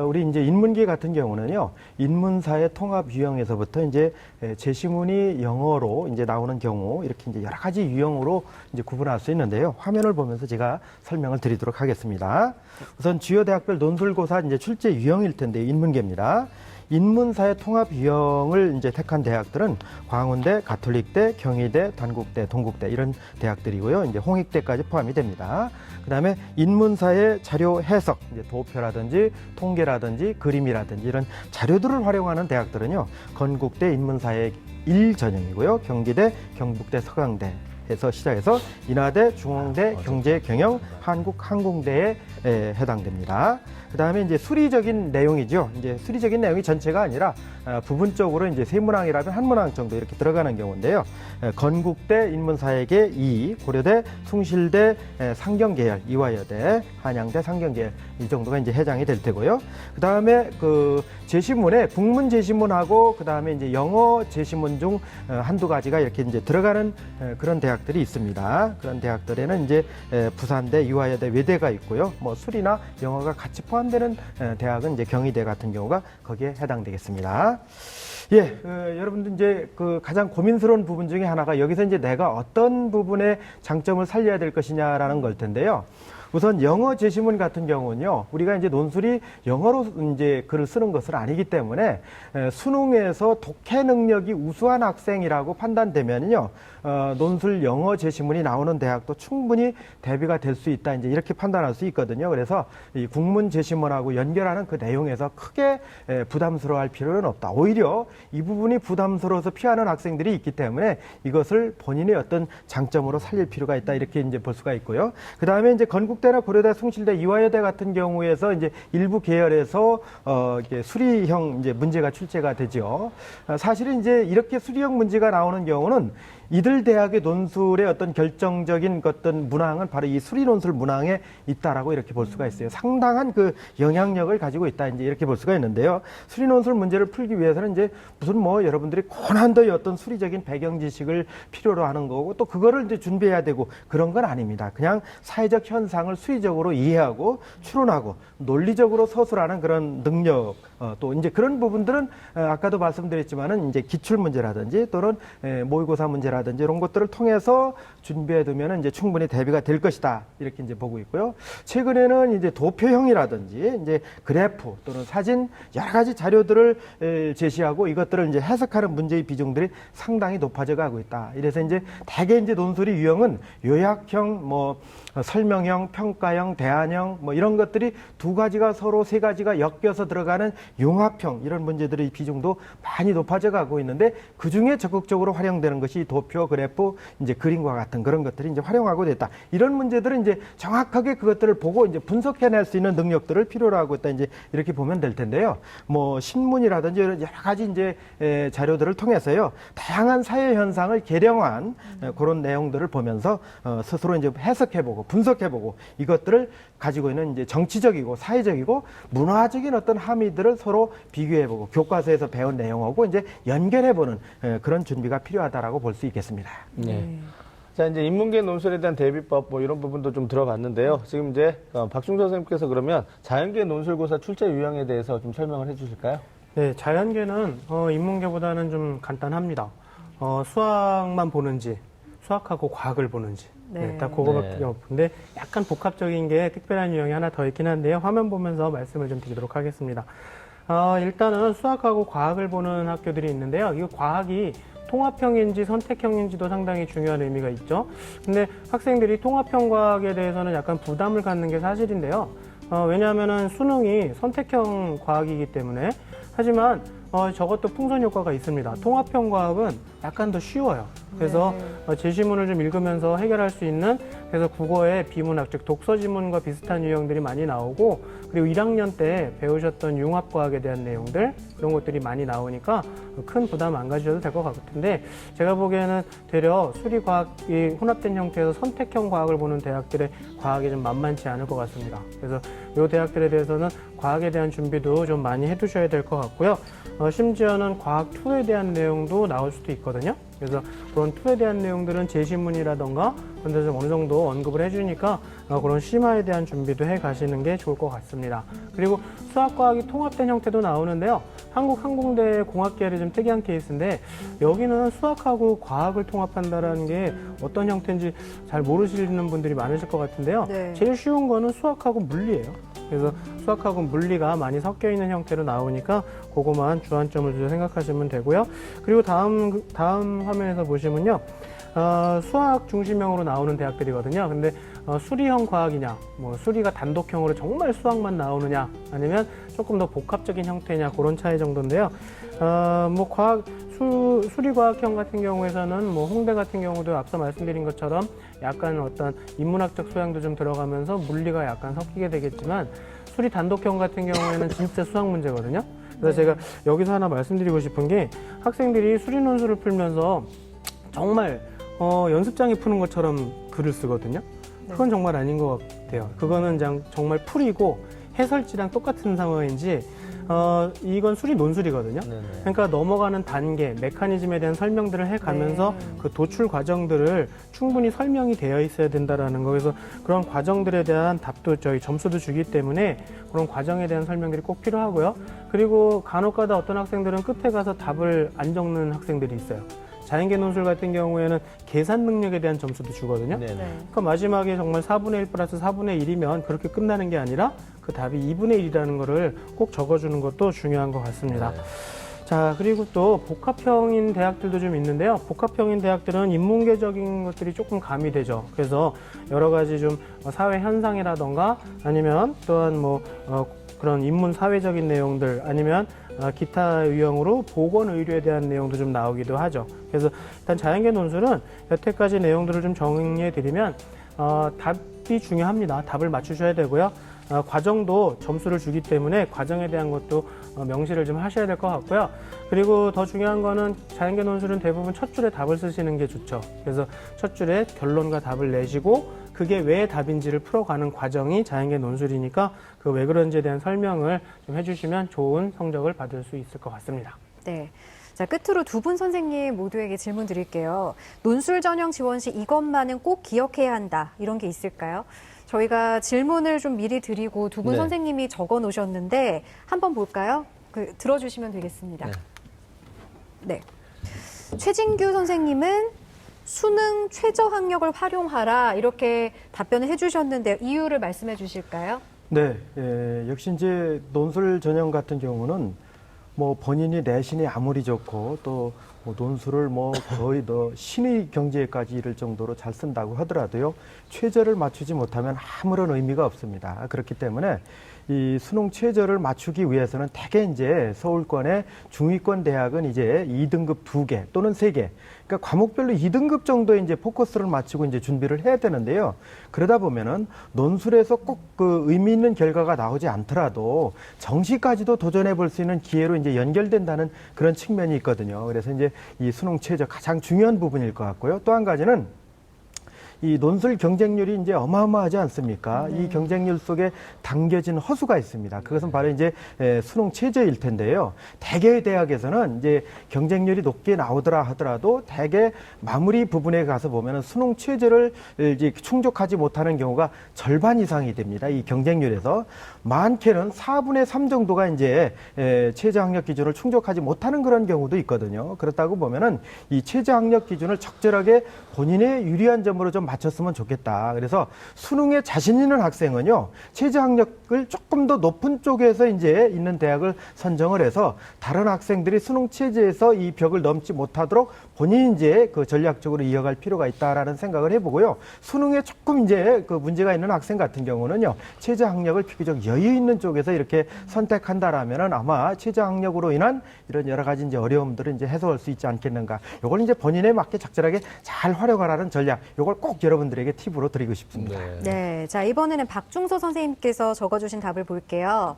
우리 이제 인문계 같은 경우는요, 인문사의 통합 유형에서부터 이제 제시문이 영어로 이제 나오는 경우 이렇게 이제 여러 가지 유형으로 이제 구분할 수 있는데요. 화면을 보면서 제가 설명을 드리도록 하겠습니다. 우선 주요 대학별 논술고사 이제 출제 유형일 텐데 인문계입니다. 인문사의 통합 유형을 이제 택한 대학들은 광운대, 가톨릭대, 경희대, 단국대, 동국대 이런 대학들이고요. 이제 홍익대까지 포함이 됩니다. 그다음에 인문사의 자료 해석, 이제 도표라든지 통계라든지 그림이라든지 이런 자료들을 활용하는 대학들은요. 건국대 인문사의 1전형이고요. 경기대, 경북대, 서강대 에서 시작해서 인하대, 중앙대, 경제, 경영, 한국항공대에 해당됩니다. 그 다음에 이제 수리적인 내용이죠. 이제 수리적인 내용이 전체가 아니라 부분적으로 이제 세 문항이라면 한 문항 정도 이렇게 들어가는 경우인데요. 건국대 인문사회계 2, 고려대, 숭실대 상경계열, 이화여대, 한양대 상경계열 이 정도가 이제 해당이 될 테고요. 그 다음에 그 제시문에 국문 제시문하고 그 다음에 이제 영어 제시문 중 한두 가지가 이렇게 이제 들어가는 그런 대학들이 있습니다. 그런 대학들에는 이제 부산대, 이화여대, 외대가 있고요. 뭐 수리나 영어가 같이 포함되는 대학은 이제 경희대 같은 경우가 거기에 해당되겠습니다. 예, 여러분들 이제 그 가장 고민스러운 부분 중에 하나가 여기서 이제 내가 어떤 부분에 장점을 살려야 될 것이냐라는 걸 텐데요. 우선 영어 제시문 같은 경우는요, 우리가 이제 논술이 영어로 이제 글을 쓰는 것은 아니기 때문에 수능에서 독해 능력이 우수한 학생이라고 판단되면요, 논술 영어 제시문이 나오는 대학도 충분히 대비가 될 수 있다, 이제 이렇게 판단할 수 있거든요. 그래서 이 국문 제시문하고 연결하는 그 내용에서 크게 부담스러워할 필요는 없다. 오히려 이 부분이 부담스러워서 피하는 학생들이 있기 때문에 이것을 본인의 어떤 장점으로 살릴 필요가 있다, 이렇게 이제 볼 수가 있고요. 그 다음에 이제 건국대나 고려대, 숭실대, 이화여대 같은 경우에서 이제 일부 계열에서 이게 수리형 이제 문제가 출제가 되죠. 사실은 이제 이렇게 수리형 문제가 나오는 경우는 이들 대학의 논술의 어떤 결정적인 어떤 문항은 바로 이 수리 논술 문항에 있다라고 이렇게 볼 수가 있어요. 상당한 그 영향력을 가지고 있다, 이제 이렇게 볼 수가 있는데요. 수리 논술 문제를 풀기 위해서는 이제 무슨 뭐 여러분들이 고난도의 어떤 수리적인 배경 지식을 필요로 하는 거고 또 그거를 이제 준비해야 되고 그런 건 아닙니다. 그냥 사회적 현상을 수의적으로 이해하고 추론하고 논리적으로 서술하는 그런 능력, 또 이제 그런 부분들은 아까도 말씀드렸지만은 이제 기출 문제라든지 또는 모의고사 문제라든지 이런 것들을 통해서 준비해 두면은 이제 충분히 대비가 될 것이다, 이렇게 이제 보고 있고요. 최근에는 이제 도표형이라든지 이제 그래프 또는 사진 여러 가지 자료들을 제시하고 이것들을 이제 해석하는 문제의 비중들이 상당히 높아져 가고 있다. 이래서 이제 대개 이제 논술이 유형은 요약형, 뭐 설명형, 평가형, 대안형 뭐 이런 것들이 두 가지가 서로 세 가지가 엮여서 들어가는 융합형 이런 문제들의 비중도 많이 높아져 가고 있는데 그 중에 적극적으로 활용되는 것이 도표, 그래프, 이제 그림과 같은 그런 것들이 이제 활용하고 됐다. 이런 문제들은 이제 정확하게 그것들을 보고 이제 분석해낼 수 있는 능력들을 필요로 하고 있다. 이제 이렇게 보면 될 텐데요. 뭐 신문이라든지 여러 가지 이제 자료들을 통해서요, 다양한 사회 현상을 계량한 그런 내용들을 보면서 스스로 이제 해석해보고 분석해보고 이것들을 가지고 있는 이제 정치적이고 사회적이고 문화적인 어떤 함의들을 서로 비교해보고 교과서에서 배운 내용하고 이제 연결해보는 그런 준비가 필요하다라고 볼 수 있겠습니다. 네. 자, 이제 인문계 논술에 대한 대비법 뭐 이런 부분도 좀 들어봤는데요. 지금 이제 박중서 선생님께서 그러면 자연계 논술고사 출제 유형에 대해서 좀 설명을 해주실까요? 네, 자연계는 인문계보다는 좀 간단합니다. 수학만 보는지, 수학하고 과학을 보는지, 네. 딱 그거밖에 네. 없는데 약간 복합적인 게 특별한 유형이 하나 더 있긴 한데요. 화면 보면서 말씀을 좀 드리도록 하겠습니다. 일단은 수학하고 과학을 보는 학교들이 있는데요. 이 과학이 통합형인지 선택형인지도 상당히 중요한 의미가 있죠. 근데 학생들이 통합형 과학에 대해서는 약간 부담을 갖는 게 사실인데요. 왜냐하면은 수능이 선택형 과학이기 때문에. 하지만 저것도 풍선 효과가 있습니다. 통합형 과학은 약간 더 쉬워요. 그래서 제시문을 좀 읽으면서 해결할 수 있는, 그래서 국어의 비문학, 즉 독서 지문과 비슷한 유형들이 많이 나오고, 그리고 1학년 때 배우셨던 융합과학에 대한 내용들, 이런 것들이 많이 나오니까 큰 부담 안 가지셔도 될 것 같은데, 제가 보기에는 되려 수리과학이 혼합된 형태에서 선택형 과학을 보는 대학들의 과학이 좀 만만치 않을 것 같습니다. 그래서 이 대학들에 대해서는 과학에 대한 준비도 좀 많이 해두셔야 될 것 같고요. 심지어는 과학 2에 대한 내용도 나올 수도 있거든요. 그래서 그런 2에 대한 내용들은 제시문이라던가 그런 데서 어느 정도 언급을 해주니까 그런 심화에 대한 준비도 해 가시는 게 좋을 것 같습니다. 그리고 수학과학이 통합된 형태도 나오는데요. 한국항공대 공학계열이 좀 특이한 케이스인데, 여기는 수학하고 과학을 통합한다라는 게 어떤 형태인지 잘 모르시는 분들이 많으실 것 같은데요. 네. 제일 쉬운 거는 수학하고 물리예요. 그래서 수학하고 물리가 많이 섞여 있는 형태로 나오니까 그거만 주안점을 두셔서 생각하시면 되고요. 그리고 다음 화면에서 보시면요. 수학 중심형으로 나오는 대학들이거든요. 근데 수리형 과학이냐, 뭐 수리가 단독형으로 정말 수학만 나오느냐, 아니면 조금 더 복합적인 형태냐, 그런 차이 정도인데요. 뭐 수리과학형 같은 경우에서는 뭐 홍대 같은 경우도 앞서 말씀드린 것처럼 약간 어떤 인문학적 소양도 좀 들어가면서 물리가 약간 섞이게 되겠지만, 수리 단독형 같은 경우에는 진짜 수학 문제거든요. 그래서 제가 여기서 하나 말씀드리고 싶은 게, 학생들이 수리 논술을 풀면서 정말 연습장에 푸는 것처럼 글을 쓰거든요. 그건 정말 아닌 것 같아요. 그거는 정말 풀이고 해설지랑 똑같은 상황인지, 이건 수리 논술이거든요. 그러니까 넘어가는 단계, 메커니즘에 대한 설명들을 해가면서 그 도출 과정들을 충분히 설명이 되어 있어야 된다라는 거. 그래서 그런 과정들에 대한 답도 저희 점수도 주기 때문에 그런 과정에 대한 설명들이 꼭 필요하고요. 그리고 간혹가다 어떤 학생들은 끝에 가서 답을 안 적는 학생들이 있어요. 자연계 논술 같은 경우에는 계산 능력에 대한 점수도 주거든요. 그러니까 마지막에 정말 4분의 1 플러스 4분의 1이면 그렇게 끝나는 게 아니라 그 답이 2분의 1이라는 거를 꼭 적어주는 것도 중요한 것 같습니다. 자, 그리고 또 복합형인 대학들도 좀 있는데요. 복합형인 대학들은 인문계적인 것들이 조금 가미되죠. 그래서 여러 가지 좀 사회 현상이라던가 아니면 또한 뭐 그런 인문 사회적인 내용들, 아니면 기타 유형으로 보건의료에 대한 내용도 좀 나오기도 하죠. 그래서 일단 자연계 논술은 여태까지 내용들을 좀 정리해 드리면, 답이 중요합니다. 답을 맞추셔야 되고요. 과정도 점수를 주기 때문에 과정에 대한 것도 명시를 좀 하셔야 될 것 같고요. 그리고 더 중요한 거는 자연계 논술은 대부분 첫 줄에 답을 쓰시는 게 좋죠. 그래서 첫 줄에 결론과 답을 내시고 그게 왜 답인지를 풀어가는 과정이 자연계 논술이니까 그 왜 그런지에 대한 설명을 좀 해주시면 좋은 성적을 받을 수 있을 것 같습니다. 네. 자, 끝으로 두 분 선생님 모두에게 질문 드릴게요. 논술 전형 지원 시 이것만은 꼭 기억해야 한다, 이런 게 있을까요? 저희가 질문을 좀 미리 드리고 두 분 선생님이 적어 놓으셨는데 한번 볼까요? 들어주시면 되겠습니다. 네. 최진규 선생님은 수능 최저 학력을 활용하라, 이렇게 답변을 해주셨는데 이유를 말씀해 주실까요? 네, 역시 이제 논술 전형 같은 경우는 뭐 본인이 내신이 아무리 좋고 또 뭐 논술을 뭐 거의 더 신의 경지에까지 이를 정도로 잘 쓴다고 하더라도요, 최저를 맞추지 못하면 아무런 의미가 없습니다. 그렇기 때문에 이 수능 최저를 맞추기 위해서는 대개 이제 서울권의 중위권 대학은 이제 2등급 2개 또는 3개, 그러니까 과목별로 2등급 정도의 이제 포커스를 맞추고 이제 준비를 해야 되는데요. 그러다 보면은 논술에서 꼭 그 의미 있는 결과가 나오지 않더라도 정시까지도 도전해 볼 수 있는 기회로 이제 연결된다는 그런 측면이 있거든요. 그래서 이제 이 수능 최저 가장 중요한 부분일 것 같고요. 또 한 가지는 이 논술 경쟁률이 이제 어마어마하지 않습니까? 이 경쟁률 속에 담겨진 허수가 있습니다. 그것은 바로 이제 수능 최저일 텐데요. 대개의 대학에서는 이제 경쟁률이 높게 나오더라 하더라도 대개 마무리 부분에 가서 보면은 수능 최저를 이제 충족하지 못하는 경우가 절반 이상이 됩니다. 이 경쟁률에서 많게는 4분의 3 정도가 이제 최저 학력 기준을 충족하지 못하는 그런 경우도 있거든요. 그렇다고 보면은 이 최저 학력 기준을 적절하게 본인의 유리한 점으로 좀 맞췄으면 좋겠다. 그래서 수능에 자신 있는 학생은요, 체제 학력을 조금 더 높은 쪽에서 이제 있는 대학을 선정을 해서 다른 학생들이 수능 체제에서 이 벽을 넘지 못하도록 본인이 이제 그 전략적으로 이어갈 필요가 있다라는 생각을 해보고요. 수능에 조금 이제 그 문제가 있는 학생 같은 경우는요, 체제 학력을 비교적 여유 있는 쪽에서 이렇게 선택한다라면은 아마 체제 학력으로 인한 이런 여러 가지 이제 어려움들을 이제 해소할 수 있지 않겠는가. 요걸 이제 본인에 맞게 적절하게 잘 활용하라는 전략. 요걸 꼭 여러분들에게 팁으로 드리고 싶습니다. 네, 자 이번에는 박중서 선생님께서 적어주신 답을 볼게요.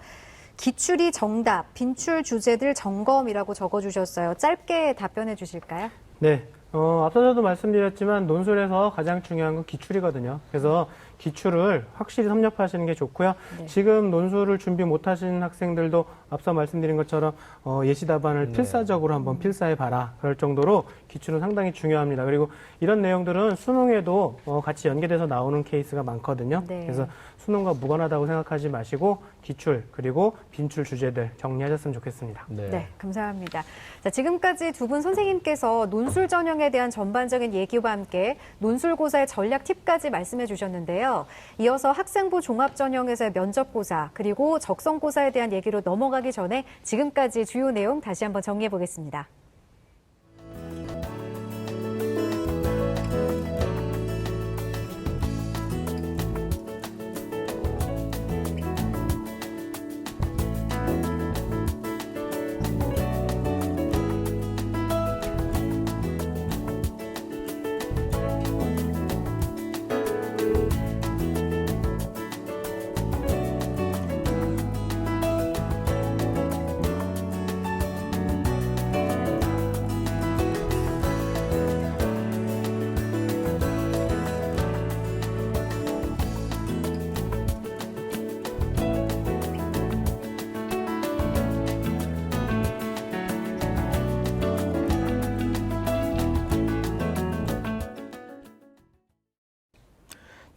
기출이 정답, 빈출 주제들 점검이라고 적어주셨어요. 짧게 답변해 주실까요? 네. 앞서서도 말씀드렸지만 논술에서 가장 중요한 건 기출이거든요. 그래서 기출을 확실히 섭렵하시는 게 좋고요. 네. 지금 논술을 준비 못하신 학생들도 앞서 말씀드린 것처럼 예시 답안을 필사적으로 한번 필사해봐라. 그럴 정도로 기출은 상당히 중요합니다. 그리고 이런 내용들은 수능에도 같이 연계돼서 나오는 케이스가 많거든요. 네. 그래서 수능과 무관하다고 생각하지 마시고 기출 그리고 빈출 주제들 정리하셨으면 좋겠습니다. 네, 감사합니다. 자, 지금까지 두 분 선생님께서 논술 전형에 대한 전반적인 얘기와 함께 논술고사의 전략 팁까지 말씀해 주셨는데요. 이어서 학생부 종합전형에서의 면접고사 그리고 적성고사에 대한 얘기로 넘어가기 전에 지금까지 주요 내용 다시 한번 정리해 보겠습니다.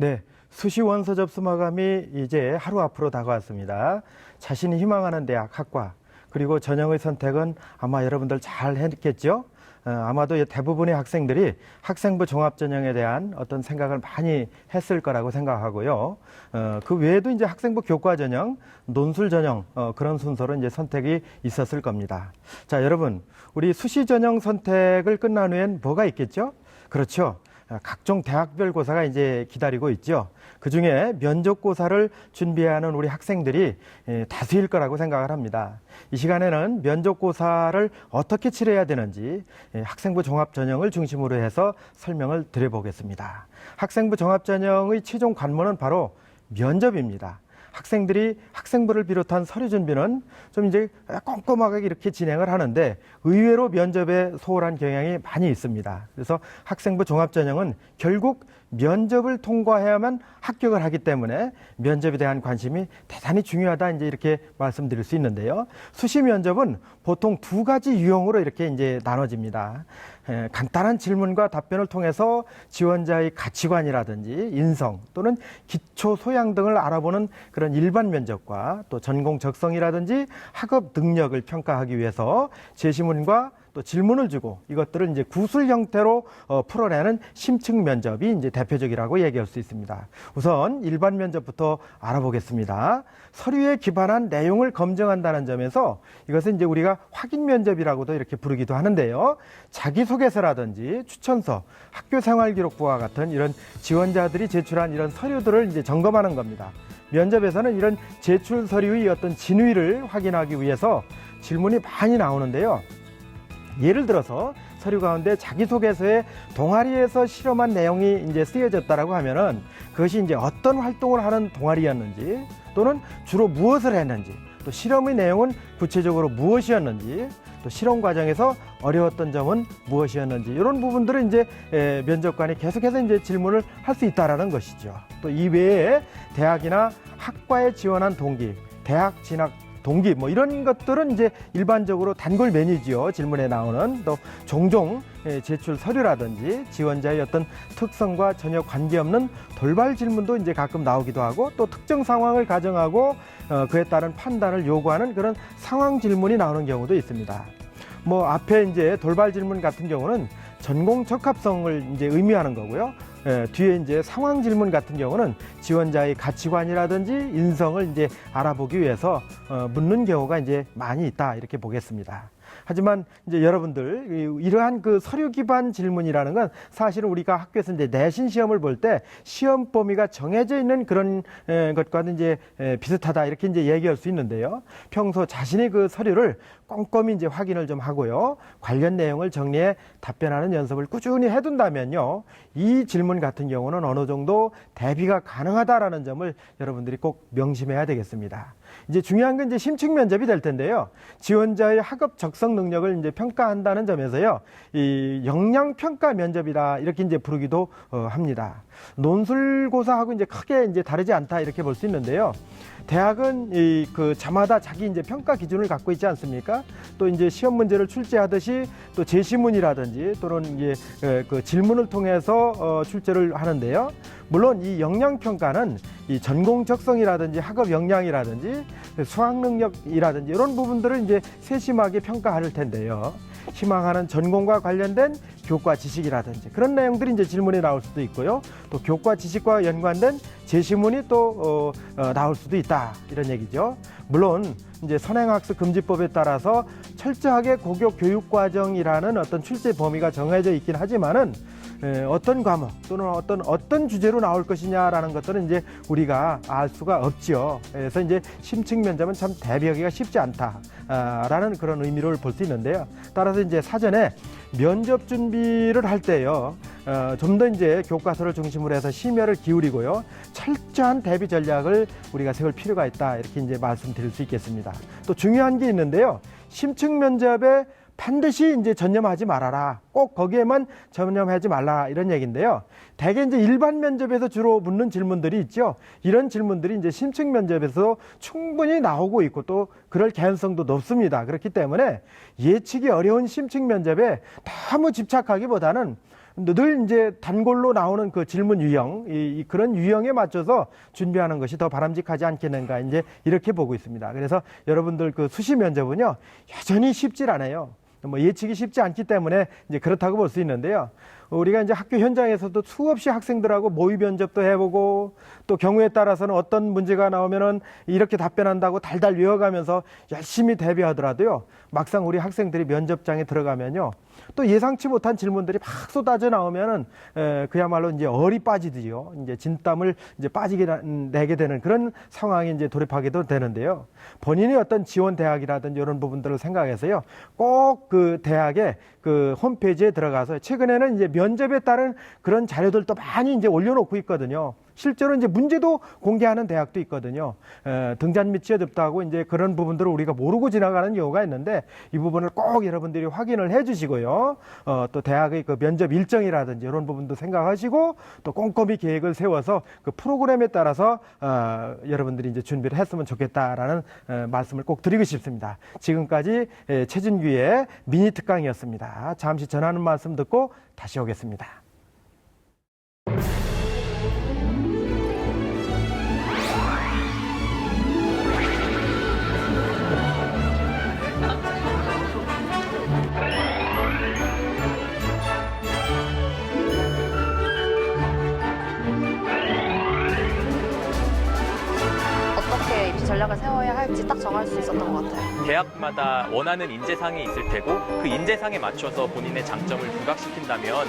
네, 수시 원서 접수 마감이 이제 하루 앞으로 다가왔습니다. 자신이 희망하는 대학, 학과, 그리고 전형의 선택은 아마 여러분들 잘 했겠죠? 아마도 대부분의 학생들이 학생부 종합전형에 대한 어떤 생각을 많이 했을 거라고 생각하고요. 그 외에도 이제 학생부 교과전형, 논술전형, 그런 순서로 이제 선택이 있었을 겁니다. 자, 여러분, 우리 수시 전형 선택을 끝난 후엔 뭐가 있겠죠? 그렇죠. 각종 대학별 고사가 이제 기다리고 있죠. 그중에 면접고사를 준비하는 우리 학생들이 다수일 거라고 생각을 합니다. 이 시간에는 면접고사를 어떻게 치러야 되는지 학생부 종합전형을 중심으로 해서 설명을 드려보겠습니다. 학생부 종합전형의 최종 관문은 바로 면접입니다. 학생들이 학생부를 비롯한 서류 준비는 좀 이제 꼼꼼하게 이렇게 진행을 하는데 의외로 면접에 소홀한 경향이 많이 있습니다. 그래서 학생부 종합전형은 결국 면접을 통과해야만 합격을 하기 때문에 면접에 대한 관심이 대단히 중요하다 이제 이렇게 말씀드릴 수 있는데요. 수시 면접은 보통 두 가지 유형으로 이렇게 이제 나눠집니다. 간단한 질문과 답변을 통해서 지원자의 가치관이라든지 인성 또는 기초 소양 등을 알아보는 그런 일반 면접과 또 전공 적성이라든지 학업 능력을 평가하기 위해서 제시문과 또 질문을 주고 이것들을 이제 구술 형태로 풀어내는 심층 면접이 이제 대표적이라고 얘기할 수 있습니다. 우선 일반 면접부터 알아보겠습니다. 서류에 기반한 내용을 검증한다는 점에서 이것은 이제 우리가 확인 면접이라고도 이렇게 부르기도 하는데요. 자기소개서라든지 추천서, 학교생활기록부와 같은 이런 지원자들이 제출한 이런 서류들을 이제 점검하는 겁니다. 면접에서는 이런 제출 서류의 어떤 진위를 확인하기 위해서 질문이 많이 나오는데요. 예를 들어서 서류 가운데 자기소개서에 동아리에서 실험한 내용이 이제 쓰여졌다라고 하면은 그것이 이제 어떤 활동을 하는 동아리였는지 또는 주로 무엇을 했는지 또 실험의 내용은 구체적으로 무엇이었는지 또 실험 과정에서 어려웠던 점은 무엇이었는지 이런 부분들은 이제 면접관이 계속해서 이제 질문을 할 수 있다라는 것이죠. 또 이 외에 대학이나 학과에 지원한 동기, 대학 진학 동기 뭐 이런 것들은 이제 일반적으로 단골 메뉴지요. 질문에 나오는 또 종종 제출 서류라든지 지원자의 어떤 특성과 전혀 관계없는 돌발 질문도 이제 가끔 나오기도 하고 또 특정 상황을 가정하고 그에 따른 판단을 요구하는 그런 상황 질문이 나오는 경우도 있습니다. 뭐 앞에 이제 돌발 질문 같은 경우는 전공 적합성을 이제 의미하는 거고요. 뒤에 이제 상황 질문 같은 경우는 지원자의 가치관이라든지 인성을 이제 알아보기 위해서 묻는 경우가 이제 많이 있다 이렇게 보겠습니다. 하지만 이제 여러분들 이러한 그 서류 기반 질문이라는 건 사실은 우리가 학교에서 이제 내신 시험을 볼 때 시험 범위가 정해져 있는 그런 것과는 이제 비슷하다 이렇게 이제 얘기할 수 있는데요. 평소 자신의 그 서류를 꼼꼼히 이제 확인을 좀 하고요. 관련 내용을 정리해 답변하는 연습을 꾸준히 해둔다면요. 이 질문 같은 경우는 어느 정도 대비가 가능하다라는 점을 여러분들이 꼭 명심해야 되겠습니다. 이제 중요한 건 이제 심층 면접이 될 텐데요. 지원자의 학업 적성 능력을 이제 평가한다는 점에서요. 이 역량 평가 면접이라 이렇게 이제 부르기도 합니다. 논술고사하고 이제 크게 이제 다르지 않다 이렇게 볼 수 있는데요. 대학은 그 자마다 자기 이제 평가 기준을 갖고 있지 않습니까? 또 이제 시험 문제를 출제하듯이 또 제시문이라든지 또는 이제 그 질문을 통해서 출제를 하는데요. 물론 이 역량 평가는 이 전공 적성이라든지 학업 역량이라든지 수학 능력이라든지 이런 부분들을 이제 세심하게 평가할 텐데요. 희망하는 전공과 관련된 교과 지식이라든지 그런 내용들이 이제 질문에 나올 수도 있고요. 또 교과 지식과 연관된 제시문이 또 나올 수도 있다 이런 얘기죠. 물론 이제 선행학습금지법에 따라서 철저하게 고교 교육과정이라는 어떤 출제 범위가 정해져 있긴 하지만은 어떤 과목 또는 어떤 주제로 나올 것이냐라는 것들은 이제 우리가 알 수가 없지요. 그래서 이제 심층 면접은 참 대비하기가 쉽지 않다라는 그런 의미를 볼 수 있는데요. 따라서 이제 사전에 면접 준비를 할 때요. 좀 더 이제 교과서를 중심으로 해서 심혈을 기울이고요. 철저한 대비 전략을 우리가 세울 필요가 있다. 이렇게 이제 말씀드릴 수 있겠습니다. 또 중요한 게 있는데요. 심층 면접에 반드시 이제 전념하지 말아라. 꼭 거기에만 전념하지 말라. 이런 얘기인데요. 대개 이제 일반 면접에서 주로 묻는 질문들이 있죠. 이런 질문들이 이제 심층 면접에서 충분히 나오고 있고 또 그럴 개연성도 높습니다. 그렇기 때문에 예측이 어려운 심층 면접에 너무 집착하기보다는 늘 이제 단골로 나오는 그 질문 유형, 그런 유형에 맞춰서 준비하는 것이 더 바람직하지 않겠는가, 이제 이렇게 보고 있습니다. 그래서 여러분들 그 수시 면접은요, 여전히 쉽질 않아요. 뭐 예측이 쉽지 않기 때문에 이제 그렇다고 볼 수 있는데요. 우리가 이제 학교 현장에서도 수없이 학생들하고 모의 면접도 해보고 또 경우에 따라서는 어떤 문제가 나오면은 이렇게 답변한다고 달달 외워가면서 열심히 대비하더라도요. 막상 우리 학생들이 면접장에 들어가면요. 또 예상치 못한 질문들이 막 쏟아져 나오면은 그야말로 이제 얼이 빠지듯이요. 이제 진땀을 이제 빠지게 내게 되는 그런 상황에 이제 돌입하게도 되는데요. 본인이 어떤 지원 대학이라든지 이런 부분들을 생각해서요. 꼭 그 대학의 그 홈페이지에 들어가서 최근에는 이제 면접에 따른 그런 자료들도 많이 이제 올려놓고 있거든요. 실제로 이제 문제도 공개하는 대학도 있거든요. 등잔 밑 취업도 하고 이제 그런 부분들을 우리가 모르고 지나가는 경우가 있는데 이 부분을 꼭 여러분들이 확인을 해 주시고요. 또 대학의 그 면접 일정이라든지 이런 부분도 생각하시고 또 꼼꼼히 계획을 세워서 그 프로그램에 따라서 여러분들이 이제 준비를 했으면 좋겠다라는 말씀을 꼭 드리고 싶습니다. 지금까지 최진규의 미니 특강이었습니다. 잠시 전하는 말씀 듣고 다시 오겠습니다. 어떻게 입시 전략을 세워야 할지 딱 정할 수 있었던 것 같아요. 대학마다 원하는 인재상이 있을 테고 그 인재상에 맞춰서 본인의 장점을 부각시킨다면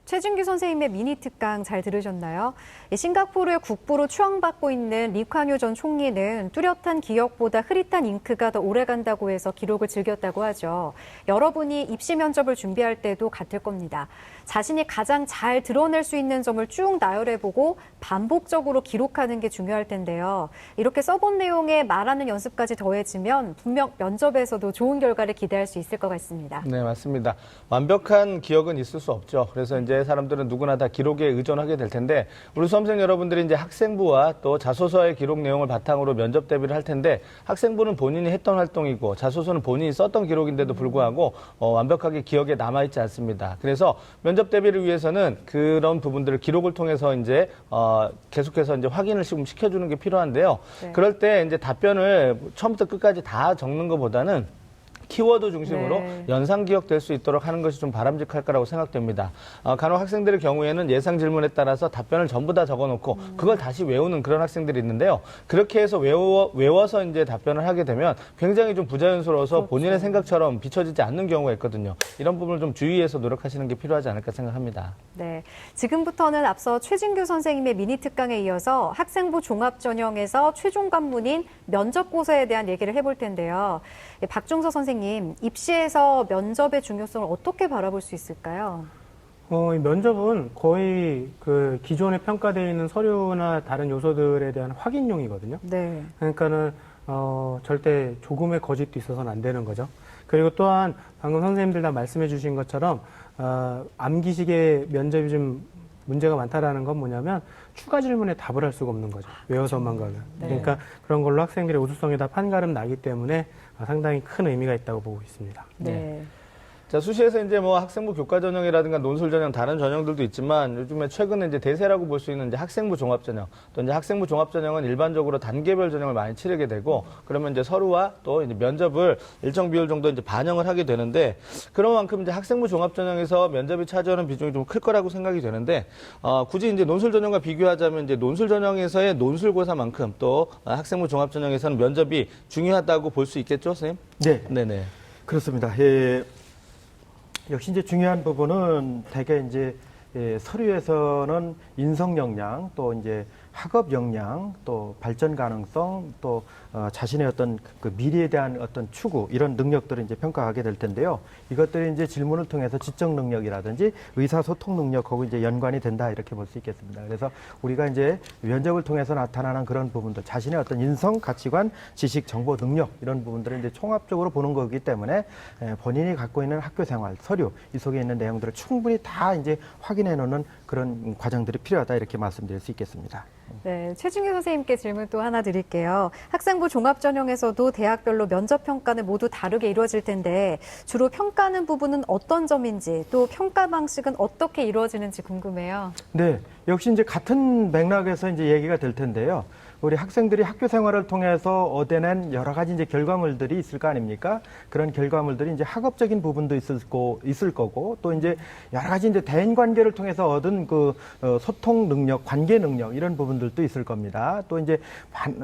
최진규 선생님의 미니 특강 잘 들으셨나요? 싱가포르의 국부로 추앙받고 있는 리쾅요 전 총리는 뚜렷한 기억보다 흐릿한 잉크가 더 오래간다고 해서 기록을 즐겼다고 하죠. 여러분이 입시 면접을 준비할 때도 같을 겁니다. 자신이 가장 잘 드러낼 수 있는 점을 쭉 나열해보고 반복적으로 기록하는 게 중요할 텐데요. 이렇게 써본 내용에 말하는 연습까지 더해지면 분명 면접에서도 좋은 결과를 기대할 수 있을 것 같습니다. 네, 맞습니다. 완벽한 기억은 있을 수 없죠. 그래서 이제 사람들은 누구나 다 기록에 의존하게 될 텐데, 우리 수험생 여러분들이 이제 학생부와 또 자소서의 기록 내용을 바탕으로 면접 대비를 할 텐데, 학생부는 본인이 했던 활동이고 자소서는 본인이 썼던 기록인데도 불구하고 완벽하게 기억에 남아있지 않습니다. 그래서 면접 대비를 위해서는 그런 부분들을 기록을 통해서 이제 계속해서 이제 확인을 지금 시켜주는 게 필요한데요. 네. 그럴 때 이제 답변을 처음부터 끝까지 다 적는 것보다는 키워드 중심으로 네. 연상 기억될 수 있도록 하는 것이 좀 바람직할 거라고 생각됩니다. 간혹 학생들의 경우에는 예상 질문에 따라서 답변을 전부 다 적어놓고 그걸 다시 외우는 그런 학생들이 있는데요. 그렇게 해서 외워서 이제 답변을 하게 되면 굉장히 좀 부자연스러워서 그렇죠. 본인의 생각처럼 비춰지지 않는 경우가 있거든요. 이런 부분을 좀 주의해서 노력하시는 게 필요하지 않을까 생각합니다. 네, 지금부터는 앞서 최진규 선생님의 미니 특강에 이어서 학생부 종합 전형에서 최종 관문인 면접고사에 대한 얘기를 해볼 텐데요. 박중서 선생님, 입시에서 면접의 중요성을 어떻게 바라볼 수 있을까요? 이 면접은 거의 그 기존에 평가되어 있는 서류나 다른 요소들에 대한 확인용이거든요. 네. 그러니까는 절대 조금의 거짓도 있어서는 안 되는 거죠. 그리고 또한 방금 선생님들 다 말씀해 주신 것처럼 암기식의 면접이 좀 문제가 많다라는 건 뭐냐면 추가 질문에 답을 할 수가 없는 거죠. 외워서만 가면. 네. 그러니까 그런 걸로 학생들의 우수성에 다 판가름 나기 때문에 상당히 큰 의미가 있다고 보고 있습니다. 네. 자, 수시에서 이제 뭐 학생부 교과 전형이라든가 논술 전형, 다른 전형들도 있지만 요즘에 최근에 이제 대세라고 볼 수 있는 이제 학생부 종합 전형, 또 이제 학생부 종합 전형은 일반적으로 단계별 전형을 많이 치르게 되고, 그러면 이제 서류와 또 이제 면접을 일정 비율 정도 이제 반영을 하게 되는데, 그런 만큼 이제 학생부 종합 전형에서 면접이 차지하는 비중이 좀 클 거라고 생각이 되는데, 굳이 이제 논술 전형과 비교하자면 이제 논술 전형에서의 논술고사만큼 또 학생부 종합 전형에서는 면접이 중요하다고 볼 수 있겠죠, 선생님? 네, 네네. 그렇습니다. 예, 역시 이제 중요한 부분은 대개 이제 서류에서는 인성 역량, 또 이제 학업 역량, 또 발전 가능성, 또 자신의 어떤 그 미래에 대한 어떤 추구, 이런 능력들을 이제 평가하게 될 텐데요. 이것들이 이제 질문을 통해서 지적 능력이라든지 의사소통 능력하고 이제 연관이 된다, 이렇게 볼 수 있겠습니다. 그래서 우리가 이제 면접을 통해서 나타나는 그런 부분들, 자신의 어떤 인성, 가치관, 지식, 정보, 능력, 이런 부분들을 이제 총합적으로 보는 거기 때문에 본인이 갖고 있는 학교 생활, 서류, 이 속에 있는 내용들을 충분히 다 이제 확인해 놓는 그런 과정들이 필요하다, 이렇게 말씀드릴 수 있겠습니다. 네, 최진규 선생님께 질문 또 하나 드릴게요. 학생부 종합 전형에서도 대학별로 면접 평가는 모두 다르게 이루어질 텐데 주로 평가하는 부분은 어떤 점인지, 또 평가 방식은 어떻게 이루어지는지 궁금해요. 네, 역시 이제 같은 맥락에서 이제 얘기가 될 텐데요. 우리 학생들이 학교 생활을 통해서 얻어낸 여러 가지 이제 결과물들이 있을 거 아닙니까? 그런 결과물들이 이제 학업적인 부분도 있을 거고, 또 이제 여러 가지 이제 대인 관계를 통해서 얻은 그 소통 능력, 관계 능력, 이런 부분들도 있을 겁니다. 또 이제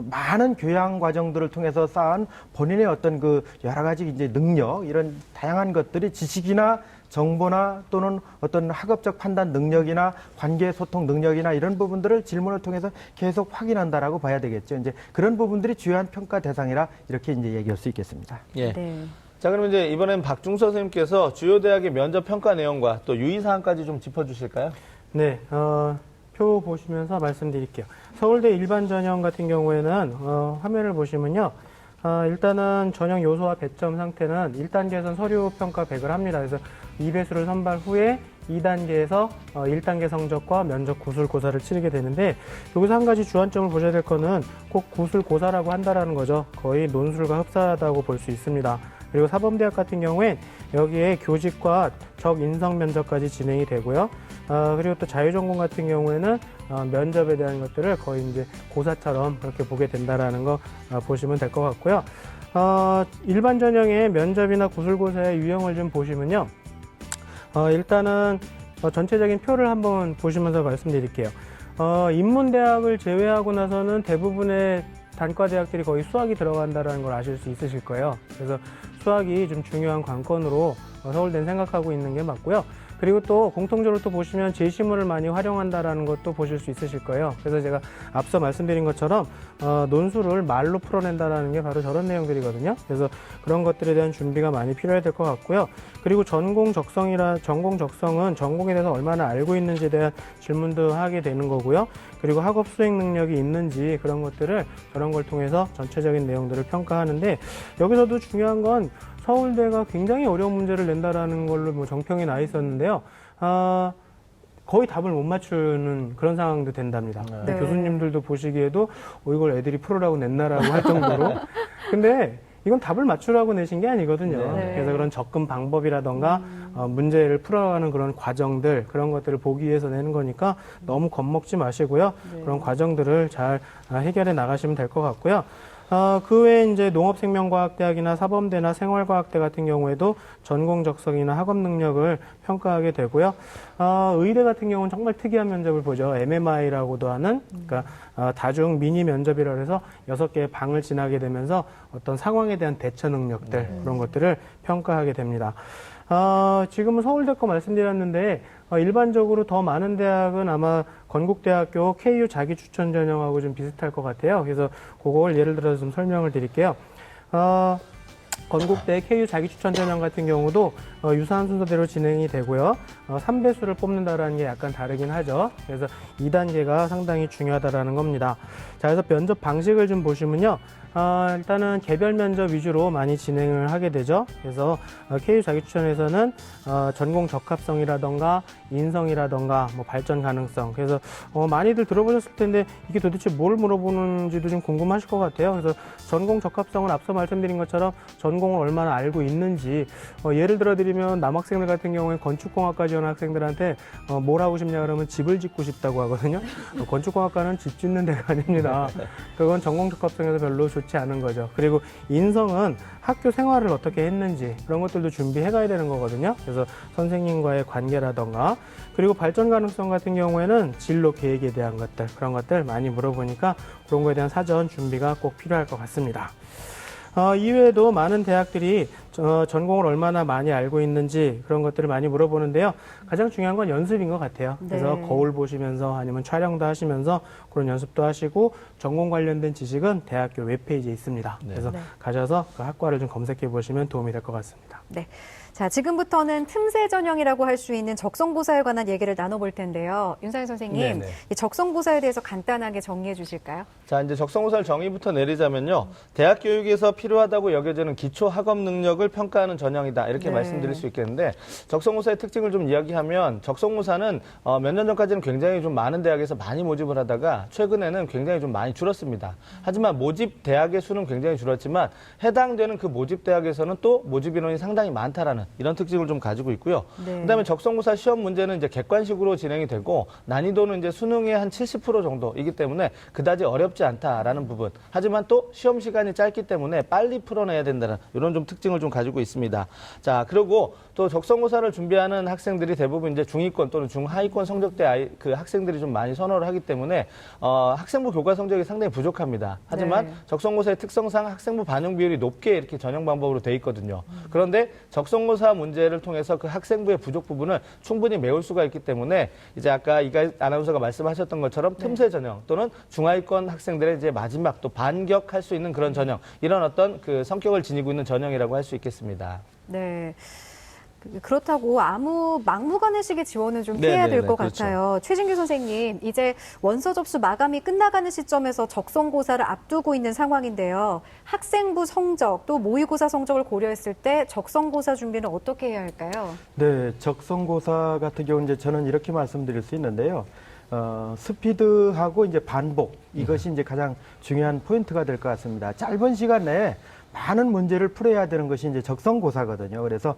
많은 교양 과정들을 통해서 쌓은 본인의 어떤 그 여러 가지 이제 능력, 이런 다양한 것들이 지식이나 정보나 또는 어떤 학업적 판단 능력이나 관계 소통 능력이나 이런 부분들을 질문을 통해서 계속 확인한다라고 봐야 되겠죠. 이제 그런 부분들이 주요한 평가 대상이라 이렇게 이제 얘기할 수 있겠습니다. 예. 네. 자, 그러면 이제 이번엔 박중서 선생님께서 주요 대학의 면접 평가 내용과 또 유의사항까지 좀 짚어주실까요? 네, 표 보시면서 말씀드릴게요. 서울대 일반 전형 같은 경우에는 화면을 보시면요. 일단은 전형 요소와 배점 상태는 1단계에서는 서류 평가 100을 합니다. 그래서 2배수를 선발 후에 2단계에서 1단계 성적과 면접 구술고사를 치르게 되는데, 여기서 한 가지 주안점을 보셔야 될 거는 꼭 구술고사라고 한다라는 거죠. 거의 논술과 흡사하다고 볼 수 있습니다. 그리고 사범대학 같은 경우엔 여기에 교직과 적인성 면접까지 진행이 되고요. 그리고 또 자유전공 같은 경우에는 면접에 대한 것들을 거의 이제 고사처럼 그렇게 보게 된다라는 거 보시면 될 것 같고요. 일반 전형의 면접이나 구술고사의 유형을 좀 보시면요. 일단은 전체적인 표를 한번 보시면서 말씀드릴게요. 인문대학을 제외하고 나서는 대부분의 단과대학들이 거의 수학이 들어간다는 걸 아실 수 있으실 거예요. 그래서 수학이 좀 중요한 관건으로 서울대는 생각하고 있는 게 맞고요. 그리고 또 공통적으로 또 보시면 제시문을 많이 활용한다라는 것도 보실 수 있으실 거예요. 그래서 제가 앞서 말씀드린 것처럼 논술을 말로 풀어낸다라는 게 바로 저런 내용들이거든요. 그래서 그런 것들에 대한 준비가 많이 필요해야 될 것 같고요. 그리고 전공 적성은 전공에 대해서 얼마나 알고 있는지에 대한 질문도 하게 되는 거고요. 그리고 학업 수행 능력이 있는지 그런 것들을 저런 걸 통해서 전체적인 내용들을 평가하는데, 여기서도 중요한 건 서울대가 굉장히 어려운 문제를 낸다라는 걸로 뭐 정평이 나 있었는데요. 거의 답을 못 맞추는 그런 상황도 된답니다. 네. 교수님들도 보시기에도 이걸 애들이 풀으라고 냈나라고 할 정도로. 근데 이건 답을 맞추라고 내신 게 아니거든요. 네. 그래서 그런 접근 방법이라던가 문제를 풀어가는 그런 과정들, 그런 것들을 보기 위해서 내는 거니까 너무 겁먹지 마시고요. 네. 그런 과정들을 잘 해결해 나가시면 될 것 같고요. 그 외에 이제 농업생명과학대학이나 사범대나 생활과학대 같은 경우에도 전공 적성이나 학업 능력을 평가하게 되고요. 의대 같은 경우는 정말 특이한 면접을 보죠. MMI라고도 하는, 그러니까 다중 미니 면접이라 해서 6개의 방을 지나게 되면서 어떤 상황에 대한 대처 능력들, 그런 것들을 평가하게 됩니다. 지금은 서울대 거 말씀드렸는데, 일반적으로 더 많은 대학은 아마 건국대학교 KU 자기추천 전형하고 좀 비슷할 것 같아요. 그래서 그걸 예를 들어서 좀 설명을 드릴게요. 건국대 KU 자기추천 전형 같은 경우도 유사한 순서대로 진행이 되고요. 3배수를 뽑는다라는 게 약간 다르긴 하죠. 그래서 2단계가 상당히 중요하다라는 겁니다. 자, 그래서 면접 방식을 좀 보시면요. 일단은 개별 면접 위주로 많이 진행을 하게 되죠. 그래서 KU 자기추천에서는 전공 적합성이라던가 인성이라던가 뭐 발전 가능성, 그래서 많이들 들어보셨을 텐데 이게 도대체 뭘 물어보는지도 좀 궁금하실 것 같아요. 그래서 전공 적합성은 앞서 말씀드린 것처럼 전공을 얼마나 알고 있는지, 예를 들어 드리면 남학생들 같은 경우에 건축공학과 지원한 학생들한테 뭘 하고 싶냐 그러면 집을 짓고 싶다고 하거든요. 건축공학과는 집 짓는 데가 아닙니다. 그건 전공 적합성에서 별로 좋지 않은 거죠. 그리고 인성은 학교 생활을 어떻게 했는지 그런 것들도 준비해 가야 되는 거거든요. 그래서 선생님과의 관계라던가, 그리고 발전 가능성 같은 경우에는 진로 계획에 대한 것들, 그런 것들 많이 물어보니까 그런 거에 대한 사전 준비가 꼭 필요할 것 같습니다. 이외에도 많은 대학들이 전공을 얼마나 많이 알고 있는지 그런 것들을 많이 물어보는데요. 가장 중요한 건 연습인 것 같아요. 그래서 네. 거울 보시면서 아니면 촬영도 하시면서 그런 연습도 하시고, 전공 관련된 지식은 대학교 웹페이지에 있습니다. 그래서 네. 가셔서 그 학과를 좀 검색해 보시면 도움이 될 것 같습니다. 네. 자, 지금부터는 틈새 전형이라고 할 수 있는 적성고사에 관한 얘기를 나눠볼 텐데요. 윤상현 선생님, 네네. 이 적성고사에 대해서 간단하게 정리해 주실까요? 자, 이제 적성고사를 정의부터 내리자면요. 대학 교육에서 필요하다고 여겨지는 기초 학업 능력을 평가하는 전형이다. 이렇게 네. 말씀드릴 수 있겠는데, 적성고사의 특징을 좀 이야기하면, 적성고사는 몇 년 전까지는 굉장히 좀 많은 대학에서 많이 모집을 하다가 최근에는 굉장히 좀 많이 줄었습니다. 하지만 모집 대학의 수는 굉장히 줄었지만 해당되는 그 모집 대학에서는 또 모집 인원이 상당히 많다라는 이런 특징을 좀 가지고 있고요. 네. 그다음에 적성고사 시험 문제는 이제 객관식으로 진행이 되고, 난이도는 이제 수능의 한 70% 정도이기 때문에 그다지 어렵지 않다라는 부분. 하지만 또 시험 시간이 짧기 때문에 빨리 풀어내야 된다는 이런 좀 특징을 좀 가지고 있습니다. 자, 그리고 또 적성고사를 준비하는 학생들이 대부분 이제 중위권 또는 중하위권 성적대 그 학생들이 좀 많이 선호를 하기 때문에 학생부 교과 성적이 상당히 부족합니다. 하지만 네. 적성고사의 특성상 학생부 반영 비율이 높게 이렇게 전형 방법으로 돼 있거든요. 그런데 적성고사 문제를 통해서 그 학생부의 부족 부분을 충분히 메울 수가 있기 때문에 이제 아까 이가 아나운서가 말씀하셨던 것처럼 틈새 전형 또는 중하위권 학생들의 이제 마지막 또 반격할 수 있는 그런 전형, 이런 어떤 그 성격을 지니고 있는 전형이라고 할 수 있겠습니다. 네. 그렇다고 아무 막무가내식의 지원은 좀 피해야 네네네, 될 것 그렇죠. 같아요. 최진규 선생님, 이제 원서 접수 마감이 끝나가는 시점에서 적성고사를 앞두고 있는 상황인데요. 학생부 성적 또 모의고사 성적을 고려했을 때 적성고사 준비는 어떻게 해야 할까요? 네, 적성고사 같은 경우는 이제 저는 이렇게 말씀드릴 수 있는데요. 스피드하고 이제 반복, 이것이 이제 가장 중요한 포인트가 될 것 같습니다. 짧은 시간 내에 많은 문제를 풀어야 되는 것이 이제 적성고사거든요. 그래서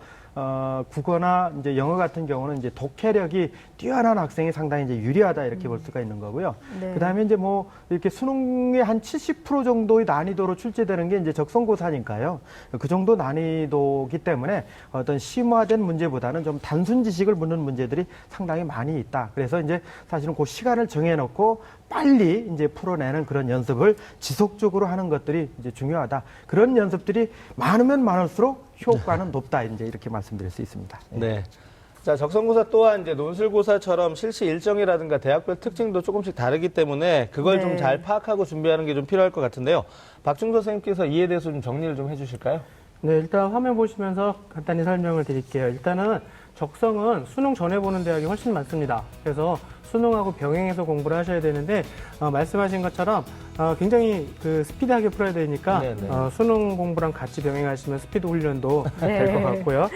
국어나 이제 영어 같은 경우는 이제 독해력이 뛰어난 학생이 상당히 이제 유리하다 이렇게 볼 수가 있는 거고요. 네. 그다음에 이제 뭐 이렇게 수능의 한 70% 정도의 난이도로 출제되는 게 이제 적성고사니까요. 그 정도 난이도기 때문에 어떤 심화된 문제보다는 좀 단순 지식을 묻는 문제들이 상당히 많이 있다. 그래서 이제 사실은 그 시간을 정해놓고 빨리 이제 풀어내는 그런 연습을 지속적으로 하는 것들이 이제 중요하다. 그런 연습들이 많으면 많을수록 효과는 높다. 이제 이렇게 말씀드릴 수 있습니다. 네. 자, 적성고사 또한 이제 논술고사처럼 실시 일정이라든가 대학별 특징도 조금씩 다르기 때문에 그걸 네. 좀 잘 파악하고 준비하는 게 좀 필요할 것 같은데요. 박중서 선생님께서 이에 대해서 좀 정리를 좀 해주실까요? 네, 일단 화면 보시면서 간단히 설명을 드릴게요. 일단은 적성은 수능 전에 보는 대학이 훨씬 많습니다. 그래서 수능하고 병행해서 공부를 하셔야 되는데 말씀하신 것처럼 굉장히 그 스피드하게 풀어야 되니까 네네. 수능 공부랑 같이 병행하시면 스피드 훈련도 네. 될 것 같고요.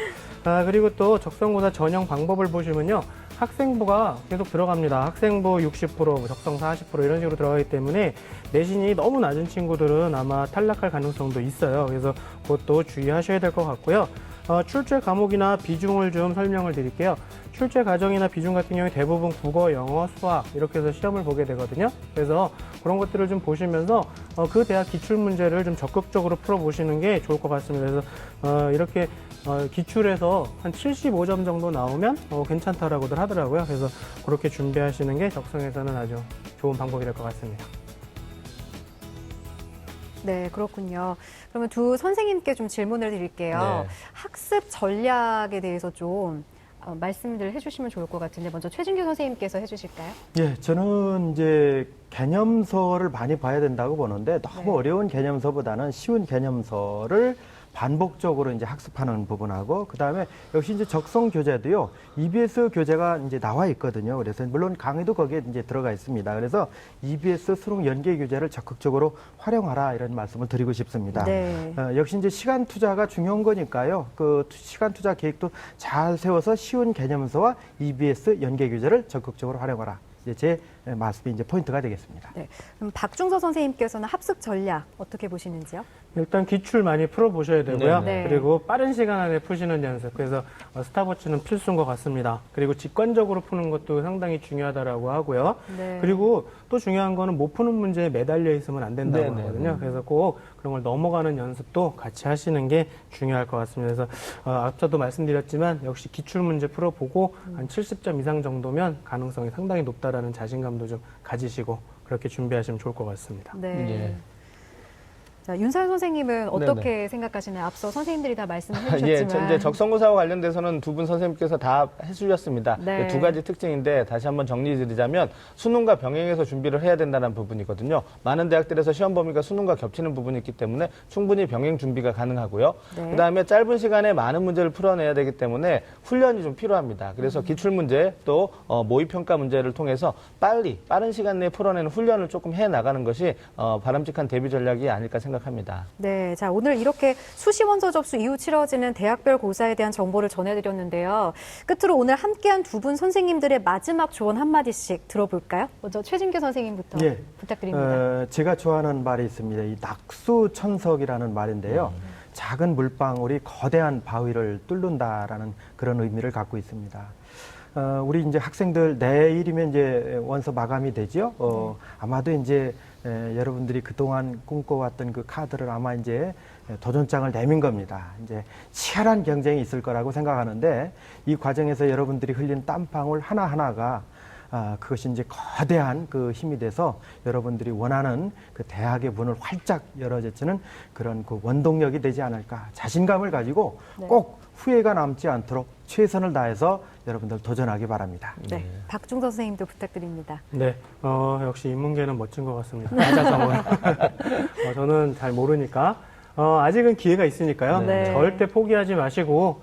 그리고 또 적성고사 전형 방법을 보시면요. 학생부가 계속 들어갑니다. 학생부 60%, 적성사 40% 이런 식으로 들어가기 때문에 내신이 너무 낮은 친구들은 아마 탈락할 가능성도 있어요. 그래서 그것도 주의하셔야 될 것 같고요. 출제 과목이나 비중을 좀 설명을 드릴게요. 출제 과정이나 비중 같은 경우에 대부분 국어, 영어, 수학 이렇게 해서 시험을 보게 되거든요. 그래서 그런 것들을 좀 보시면서 그 대학 기출 문제를 좀 적극적으로 풀어보시는 게 좋을 것 같습니다. 그래서 이렇게 기출에서 한 75점 정도 나오면 괜찮다라고들 하더라고요. 그래서 그렇게 준비하시는 게 적성에서는 아주 좋은 방법이 될 것 같습니다. 네, 그렇군요. 그러면 두 선생님께 좀 질문을 드릴게요. 네. 학습 전략에 대해서 좀 말씀들 해주시면 좋을 것 같은데 먼저 최진규 선생님께서 해주실까요? 예, 저는 이제 개념서를 많이 봐야 된다고 보는데 너무 네. 어려운 개념서보다는 쉬운 개념서를 반복적으로 이제 학습하는 부분하고 그다음에 역시 이제 적성 교재도요. EBS 교재가 이제 나와 있거든요. 그래서 물론 강의도 거기에 이제 들어가 있습니다. 그래서 EBS 수능 연계 교재를 적극적으로 활용하라 이런 말씀을 드리고 싶습니다. 네. 역시 이제 시간 투자가 중요한 거니까요. 그 시간 투자 계획도 잘 세워서 쉬운 개념서와 EBS 연계 교재를 적극적으로 활용하라. 이제 제 말씀이 이제 포인트가 되겠습니다. 네. 그럼 박중서 선생님께서는 학습 전략 어떻게 보시는지요? 일단 기출 많이 풀어보셔야 되고요. 네. 그리고 빠른 시간 안에 푸시는 연습. 그래서 스탑워치는 필수인 것 같습니다. 그리고 직관적으로 푸는 것도 상당히 중요하다라고 하고요. 네. 그리고 또 중요한 거는 못 푸는 문제에 매달려 있으면 안 된다고 네네. 하거든요. 그래서 꼭 그런 걸 넘어가는 연습도 같이 하시는 게 중요할 것 같습니다. 그래서 앞서도 말씀드렸지만 역시 기출 문제 풀어보고 한 70점 이상 정도면 가능성이 상당히 높다라는 자신감도 좀 가지시고 그렇게 준비하시면 좋을 것 같습니다. 네. 예. 자, 윤사연 선생님은 어떻게 생각하시나요? 앞서 선생님들이 다 말씀을 예, 해주셨지만. 이제 적성고사와 관련돼서는 두 분 선생님께서 다 해주셨습니다. 네. 두 가지 특징인데 다시 한번 정리드리자면 수능과 병행해서 준비를 해야 된다는 부분이거든요. 많은 대학들에서 시험 범위가 수능과 겹치는 부분이 있기 때문에 충분히 병행 준비가 가능하고요. 네. 그다음에 짧은 시간에 많은 문제를 풀어내야 되기 때문에 훈련이 좀 필요합니다. 그래서 기출 문제 또 모의평가 문제를 통해서 빠른 시간 내에 풀어내는 훈련을 조금 해나가는 것이 바람직한 대비 전략이 아닐까 생각합니다. 네, 자 오늘 이렇게 수시 원서 접수 이후 치러지는 대학별 고사에 대한 정보를 전해드렸는데요. 끝으로 오늘 함께한 두 분 선생님들의 마지막 조언 한마디씩 들어볼까요? 먼저 최진규 선생님부터 예. 부탁드립니다. 제가 좋아하는 말이 있습니다. 이 낙수천석이라는 말인데요. 작은 물방울이 거대한 바위를 뚫는다라는 그런 의미를 갖고 있습니다. 우리 이제 학생들 내일이면 이제 원서 마감이 되죠. 아마도 이제 여러분들이 그동안 꿈꿔왔던 그 카드를 아마 이제 도전장을 내민 겁니다. 이제 치열한 경쟁이 있을 거라고 생각하는데 이 과정에서 여러분들이 흘린 땀방울 하나하나가 그것이 이제 거대한 그 힘이 돼서 여러분들이 원하는 그 대학의 문을 활짝 열어제치는 그런 그 원동력이 되지 않을까. 자신감을 가지고 네. 꼭 후회가 남지 않도록 최선을 다해서 여러분들 도전하기 바랍니다. 네, 박중서 선생님도 부탁드립니다. 네, 역시 인문계는 멋진 것 같습니다. 사자성어로. 저는 잘 모르니까 아직은 기회가 있으니까요. 네. 절대 포기하지 마시고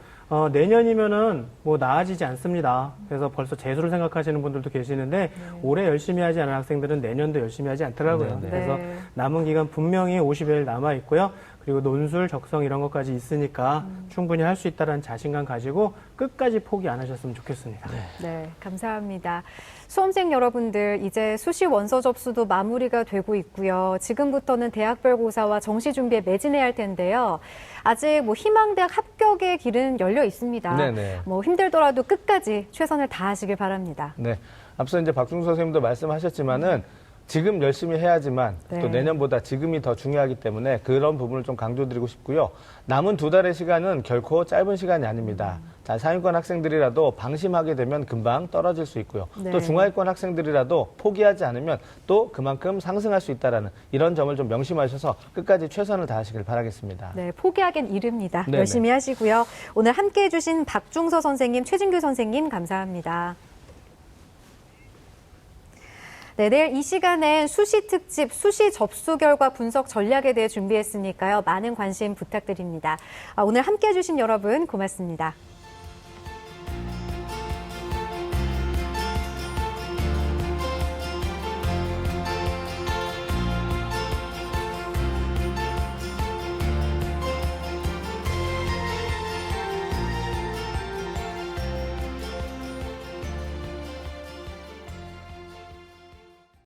내년이면은 뭐 나아지지 않습니다. 그래서 벌써 재수를 생각하시는 분들도 계시는데 올해 열심히 하지 않은 학생들은 내년도 열심히 하지 않더라고요. 네, 네. 그래서 네. 남은 기간 분명히 50일 남아 있고요. 그리고 논술, 적성 이런 것까지 있으니까 충분히 할 수 있다는 자신감 가지고 끝까지 포기 안 하셨으면 좋겠습니다. 네, 감사합니다. 수험생 여러분들, 이제 수시 원서 접수도 마무리가 되고 있고요. 지금부터는 대학별 고사와 정시 준비에 매진해야 할 텐데요. 아직 뭐 희망대학 합격의 길은 열려 있습니다. 네네. 뭐 힘들더라도 끝까지 최선을 다하시길 바랍니다. 네. 앞서 이제 박중서 선생님도 말씀하셨지만은 지금 열심히 해야지만 네. 또 내년보다 지금이 더 중요하기 때문에 그런 부분을 좀 강조드리고 싶고요. 남은 두 달의 시간은 결코 짧은 시간이 아닙니다. 상위권 학생들이라도 방심하게 되면 금방 떨어질 수 있고요. 네. 또 중하위권 학생들이라도 포기하지 않으면 또 그만큼 상승할 수 있다라는 이런 점을 좀 명심하셔서 끝까지 최선을 다하시길 바라겠습니다. 네, 포기하긴 이릅니다. 네네. 열심히 하시고요. 오늘 함께해 주신 박중서 선생님, 최진규 선생님 감사합니다. 네, 내일 이 시간엔 수시 특집, 수시 접수 결과 분석 전략에 대해 준비했으니까요. 많은 관심 부탁드립니다. 오늘 함께해 주신 여러분 고맙습니다.